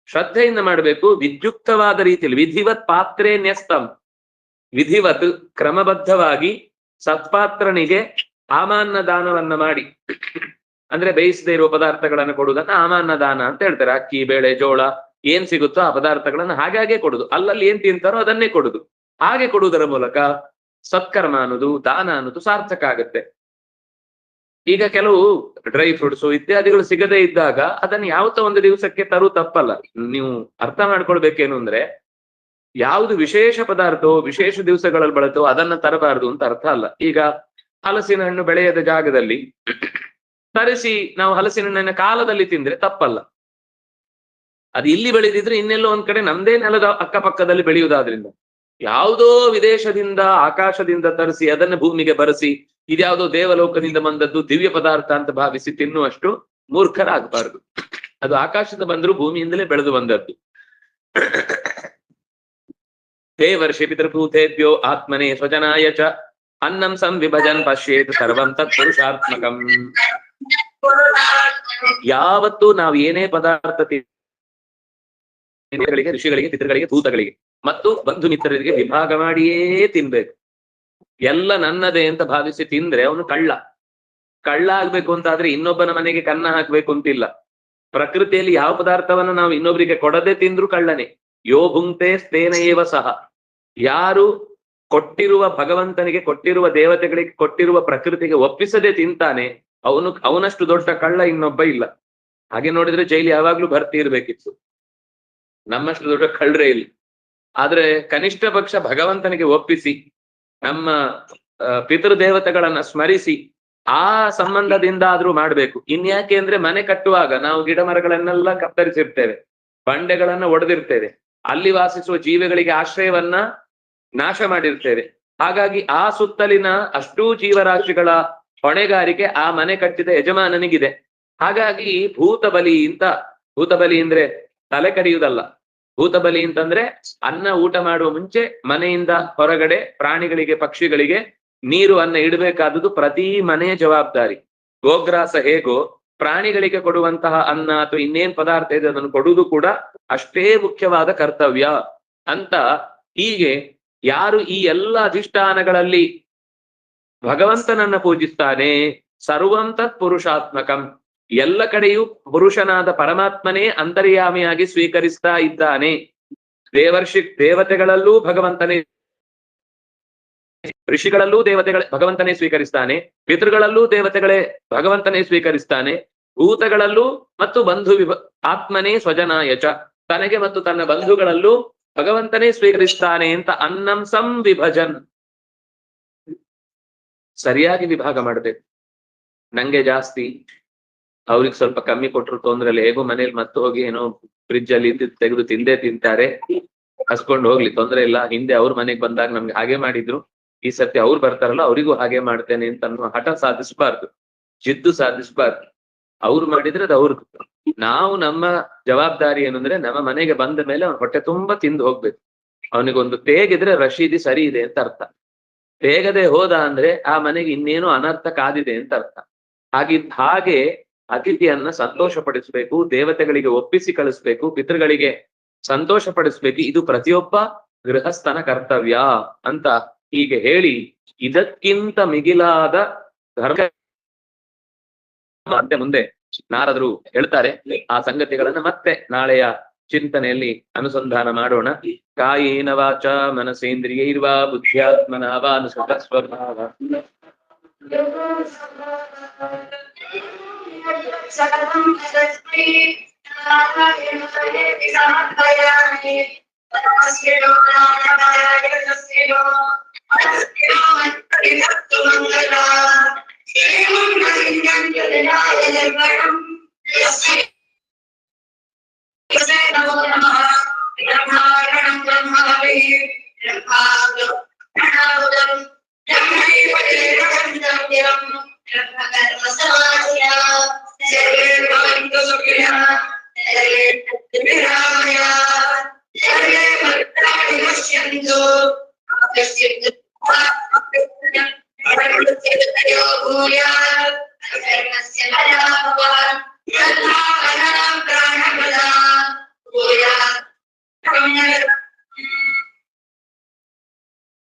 ಶ್ರದ್ಧೆಯಿಂದ ಮಾಡಬೇಕು, ವಿದ್ಯುಕ್ತವಾದ ರೀತಿಯಲ್ಲಿ. ವಿಧಿವತ್ ಪಾತ್ರೆ ನ್ಯಸ್ತಂ, ವಿಧಿವತ್ ಕ್ರಮಬದ್ಧವಾಗಿ ಸತ್ಪಾತ್ರನಿಗೆ ಆಮಾನ್ನ ದಾನವನ್ನ ಮಾಡಿ, ಅಂದ್ರೆ ಬೇಯಿಸದೇ ಇರುವ ಪದಾರ್ಥಗಳನ್ನು ಕೊಡುವುದನ್ನ ಆಮಾನ್ನ ದಾನ ಅಂತ ಹೇಳ್ತಾರೆ. ಅಕ್ಕಿ ಬೇಳೆ ಜೋಳ ಏನ್ ಸಿಗುತ್ತೋ ಆ ಪದಾರ್ಥಗಳನ್ನ ಹಾಗೆ ಕೊಡುದು, ಅಲ್ಲಲ್ಲಿ ಏನ್ ತಿಂತಾರೋ ಅದನ್ನೇ ಕೊಡುದು. ಹಾಗೆ ಕೊಡುವುದರ ಮೂಲಕ ಸತ್ಕರ್ಮ ಅನ್ನೋದು, ದಾನ ಅನ್ನೋದು ಸಾರ್ಥಕ ಆಗುತ್ತೆ. ಈಗ ಕೆಲವು ಡ್ರೈ ಫ್ರೂಟ್ಸ್ ಇತ್ಯಾದಿಗಳು ಸಿಗದೇ ಇದ್ದಾಗ ಅದನ್ನ ಯಾವತ್ತೋ ಒಂದು ದಿವಸಕ್ಕೆ ತರು ತಪ್ಪಲ್ಲ. ನೀವು ಅರ್ಥ ಮಾಡ್ಕೊಳ್ಬೇಕೇನು ಅಂದ್ರೆ, ಯಾವುದು ವಿಶೇಷ ಪದಾರ್ಥವೋ ವಿಶೇಷ ದಿವಸಗಳಲ್ಲಿ ಬಳತೋ ಅದನ್ನ ತರಬಾರದು ಅಂತ ಅರ್ಥ ಅಲ್ಲ. ಈಗ ಹಲಸಿನ ಹಣ್ಣು ಬೆಳೆಯದ ಜಾಗದಲ್ಲಿ ತರಿಸಿ ನಾವು ಹಲಸಿನ ಹಣ್ಣಿನ ಕಾಲದಲ್ಲಿ ತಿಂದ್ರೆ ತಪ್ಪಲ್ಲ. ಅದು ಇಲ್ಲಿ ಬೆಳೆದಿದ್ರೆ ಇನ್ನೆಲ್ಲೋ ಒಂದ್ ಕಡೆ ನಮ್ದೇ ನೆಲದ ಅಕ್ಕಪಕ್ಕದಲ್ಲಿ ಬೆಳೆಯುವುದಾದ್ರಿಂದ, ಯಾವುದೋ ವಿದೇಶದಿಂದ ಆಕಾಶದಿಂದ ತರಿಸಿ ಅದನ್ನ ಭೂಮಿಗೆ ಬರೆಸಿ ಇದ್ಯಾವುದೋ ದೇವಲೋಕದಿಂದ ಬಂದದ್ದು ದಿವ್ಯ ಪದಾರ್ಥ ಅಂತ ಭಾವಿಸಿ ತಿನ್ನುವಷ್ಟು ಮೂರ್ಖರಾಗಬಾರದು. ಅದು ಆಕಾಶದ ಬಂದರೂ ಭೂಮಿಯಿಂದಲೇ ಬೆಳೆದು ಬಂದದ್ದು. ಹೇ ವರ್ಷಿ ಪಿತೃಭೂತೇಭ್ಯೋ ಆತ್ಮನೇ ಸ್ವಜನಾಯ ಚ ಅನ್ನಂ ಸಂವಿಭಜನ್ ಪಶ್ಯೇತ್ ಸರ್ವಂ ತತ್ಪುರುಷಾತ್ಮಕಂ. ಯಾವತ್ತೂ ನಾವು ಏನೇ ಪದಾರ್ಥ ಋಷಿಗಳಿಗೆ, ಪಿತೃಗಳಿಗೆ, ಭೂತಗಳಿಗೆ ಮತ್ತು ಬಂಧು ಮಿತ್ರರಿಗೆ ವಿಭಾಗ ಮಾಡಿಯೇ ತಿನ್ಬೇಕು. ಎಲ್ಲ ನನ್ನದೇ ಅಂತ ಭಾವಿಸಿ ತಿಂದ್ರೆ ಅವನು ಕಳ್ಳ ಆಗ್ಬೇಕು ಅಂತ ಆದ್ರೆ ಇನ್ನೊಬ್ಬನ ಮನೆಗೆ ಕನ್ನ ಹಾಕ್ಬೇಕು ಅಂತಿಲ್ಲ. ಪ್ರಕೃತಿಯಲ್ಲಿ ಯಾವ ಪದಾರ್ಥವನ್ನು ನಾವು ಇನ್ನೊಬ್ಬರಿಗೆ ಕೊಡದೆ ತಿಂದ್ರು ಕಳ್ಳನೆ. ಯೋ ಭುಂಕ್ತೆ ಸ್ಥೇನ ಏವ ಸಹ. ಯಾರು ಕೊಟ್ಟಿರುವ ಭಗವಂತನಿಗೆ, ಕೊಟ್ಟಿರುವ ದೇವತೆಗಳಿಗೆ, ಕೊಟ್ಟಿರುವ ಪ್ರಕೃತಿಗೆ ಒಪ್ಪಿಸದೆ ತಿಂತಾನೆ ಅವನಷ್ಟು ದೊಡ್ಡ ಕಳ್ಳ ಇನ್ನೊಬ್ಬ ಇಲ್ಲ. ಹಾಗೆ ನೋಡಿದ್ರೆ ಜೈಲು ಯಾವಾಗ್ಲೂ ಭರ್ತಿ ಇರ್ಬೇಕಿತ್ತು, ನಮ್ಮಷ್ಟು ದೊಡ್ಡ ಕಳ್ಳರೇ ಇಲ್ಲ. ಆದ್ರೆ ಕನಿಷ್ಠ ಪಕ್ಷ ಭಗವಂತನಿಗೆ ಒಪ್ಪಿಸಿ ನಮ್ಮ ಪಿತೃದೇವತೆಗಳನ್ನ ಸ್ಮರಿಸಿ ಆ ಸಂಬಂಧದಿಂದ ಆದ್ರೂ ಮಾಡ್ಬೇಕು. ಇನ್ಯಾಕೆ ಅಂದ್ರೆ ಮನೆ ಕಟ್ಟುವಾಗ ನಾವು ಗಿಡ ಮರಗಳನ್ನೆಲ್ಲ ಕತ್ತರಿಸಿರ್ತೇವೆ, ಬಂಡೆಗಳನ್ನ ಒಡೆದಿರ್ತೇವೆ, ಅಲ್ಲಿ ವಾಸಿಸುವ ಜೀವಿಗಳಿಗೆ ಆಶ್ರಯವನ್ನ ನಾಶ ಮಾಡಿರ್ತೇವೆ. ಹಾಗಾಗಿ ಆ ಸುತ್ತಲಿನ ಅಷ್ಟೂ ಜೀವರಾಶಿಗಳ ಹೊಣೆಗಾರಿಕೆ ಆ ಮನೆ ಕಟ್ಟಿದ ಯಜಮಾನನಿಗಿದೆ. ಹಾಗಾಗಿ ಭೂತಬಲಿ ಅಂದ್ರೆ ತಲೆ ಕಡಿಯುವುದಲ್ಲ. ಭೂತಬಲಿ ಅಂತಂದ್ರೆ ಅನ್ನ ಊಟ ಮಾಡುವ ಮುಂಚೆ ಮನೆಯಿಂದ ಹೊರಗಡೆ ಪ್ರಾಣಿಗಳಿಗೆ, ಪಕ್ಷಿಗಳಿಗೆ ನೀರು, ಅನ್ನ ಇಡಬೇಕಾದದ್ದು ಪ್ರತಿ ಮನೆಯ ಜವಾಬ್ದಾರಿ. ಗೋಗ್ರಾಸ ಹೇಗೋ ಪ್ರಾಣಿಗಳಿಗೆ ಕೊಡುವಂತಹ ಅನ್ನ ಅಥವಾ ಇನ್ನೇನ್ ಪದಾರ್ಥ ಇದೆ ಅದನ್ನು ಕೊಡುವುದು ಕೂಡ ಅಷ್ಟೇ ಮುಖ್ಯವಾದ ಕರ್ತವ್ಯ ಅಂತ. ಹೀಗೆ ಯಾರು ಈ ಎಲ್ಲ ಅಧಿಷ್ಠಾನಗಳಲ್ಲಿ ಭಗವಂತನನ್ನ ಪೂಜಿಸ್ತಾನೆ, ಸರ್ವಂತತ್ ಪುರುಷಾತ್ಮಕಂ, ಎಲ್ಲ ಕಡೆಯೂ ಪುರುಷನಾದ ಪರಮಾತ್ಮನೇ ಅಂತರ್ಯಾಮಿಯಾಗಿ ಸ್ವೀಕರಿಸ್ತಾ ಇದ್ದಾನೆ. ದೇವತೆಗಳಲ್ಲೂ ಭಗವಂತನೇ, ಋಷಿಗಳಲ್ಲೂ ಭಗವಂತನೇ ಸ್ವೀಕರಿಸ್ತಾನೆ, ಪಿತೃಗಳಲ್ಲೂ ದೇವತೆಗಳೇ ಭಗವಂತನೇ ಸ್ವೀಕರಿಸ್ತಾನೆ, ಭೂತಗಳಲ್ಲೂ ಮತ್ತು ಆತ್ಮನೇ ಸ್ವಜನಾಯಚ, ತನಗೆ ಮತ್ತು ತನ್ನ ಬಂಧುಗಳಲ್ಲೂ ಭಗವಂತನೇ ಸ್ವೀಕರಿಸ್ತಾನೆ ಅಂತ ಅನ್ನಂ ಸಂವಿಭಜನ್, ಸರಿಯಾಗಿ ವಿಭಾಗ ಮಾಡ್ಬೇಕು. ನಂಗೆ ಜಾಸ್ತಿ, ಅವ್ರಿಗೆ ಸ್ವಲ್ಪ ಕಮ್ಮಿ ಕೊಟ್ಟರು ತೊಂದ್ರೆ ಇಲ್ಲ, ಹೇಗೋ ಮನೇಲಿ ಮತ್ತೆ ಹೋಗಿ ಏನೋ ಫ್ರಿಜ್ ಅಲ್ಲಿ ತೆಗೆದು ತಿಂದೇ ತಿಂತಾರೆ, ಹಸ್ಕೊಂಡು ಹೋಗ್ಲಿ ತೊಂದ್ರೆ ಇಲ್ಲ. ಹಿಂದೆ ಅವ್ರ ಮನೆಗ್ ಬಂದಾಗ ನಮ್ಗೆ ಹಾಗೆ ಮಾಡಿದ್ರು, ಈ ಸರ್ತಿ ಅವ್ರು ಬರ್ತಾರಲ್ಲ ಅವರಿಗೂ ಹಾಗೆ ಮಾಡ್ತೇನೆ ಅಂತ ಅನ್ನೋ ಹಠ ಸಾಧಿಸ್ಬಾರ್ದು, ಜಿದ್ದು ಸಾಧಿಸ್ಬಾರ್ದು. ಅವ್ರು ಮಾಡಿದ್ರೆ ಅದು ಅವ್ರದ್ದು. ನಾವು ನಮ್ಮ ಜವಾಬ್ದಾರಿ ಏನಂದ್ರೆ ನಮ್ಮ ಮನೆಗೆ ಬಂದ ಮೇಲೆ ಅವ್ನ ಹೊಟ್ಟೆ ತುಂಬಾ ತಿಂದು ಹೋಗ್ಬೇಕು. ಅವನಿಗೊಂದು ತೇಗಿದ್ರೆ ರಶೀದಿ ಸರಿ ಇದೆ ಅಂತ ಅರ್ಥ. ತೇಗದೆ ಹೋದ ಅಂದ್ರೆ ಆ ಮನೆಗೆ ಇನ್ನೇನು ಅನರ್ಥ ಕಾದಿದೆ ಅಂತ ಅರ್ಥ. ಹಾಗೆ ಅತಿಥಿಯನ್ನ ಸಂತೋಷ ಪಡಿಸ್ಬೇಕು, ದೇವತೆಗಳಿಗೆ ಒಪ್ಪಿಸಿ ಕಳಿಸ್ಬೇಕು, ಪಿತೃಗಳಿಗೆ ಸಂತೋಷ ಪಡಿಸ್ಬೇಕು. ಇದು ಪ್ರತಿಯೊಬ್ಬ ಗೃಹಸ್ಥನ ಕರ್ತವ್ಯ ಅಂತ ಹೀಗೆ ಹೇಳಿ, ಇದಕ್ಕಿಂತ ಮಿಗಿಲಾದ ಧರ್ಮ ಮತ್ತೆ ಮುಂದೆ ನಾರದರು ಹೇಳ್ತಾರೆ. ಆ ಸಂಗತಿಗಳನ್ನ ಮತ್ತೆ ನಾಳೆಯ ಚಿಂತನೆಯಲ್ಲಿ ಅನುಸಂಧಾನ ಮಾಡೋಣ. ಕಾಯೇನ ವಾಚ ಮನಸೇಂದ್ರಿಯೈರ್ವಾ ಬುದ್ಧ್ಯಾತ್ಮನಾ ವಾ ಅನುಸೃತ ಸ್ವಭಾವ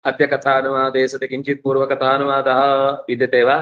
ಅದ್ಯ ಕಥಾನುವಾದೇ ಸತಿ ಕಿಂಚಿತ್ ಪೂರ್ವ ಕಥಾನುವಾದ ವಿದ್ಯತೆ ವಾ?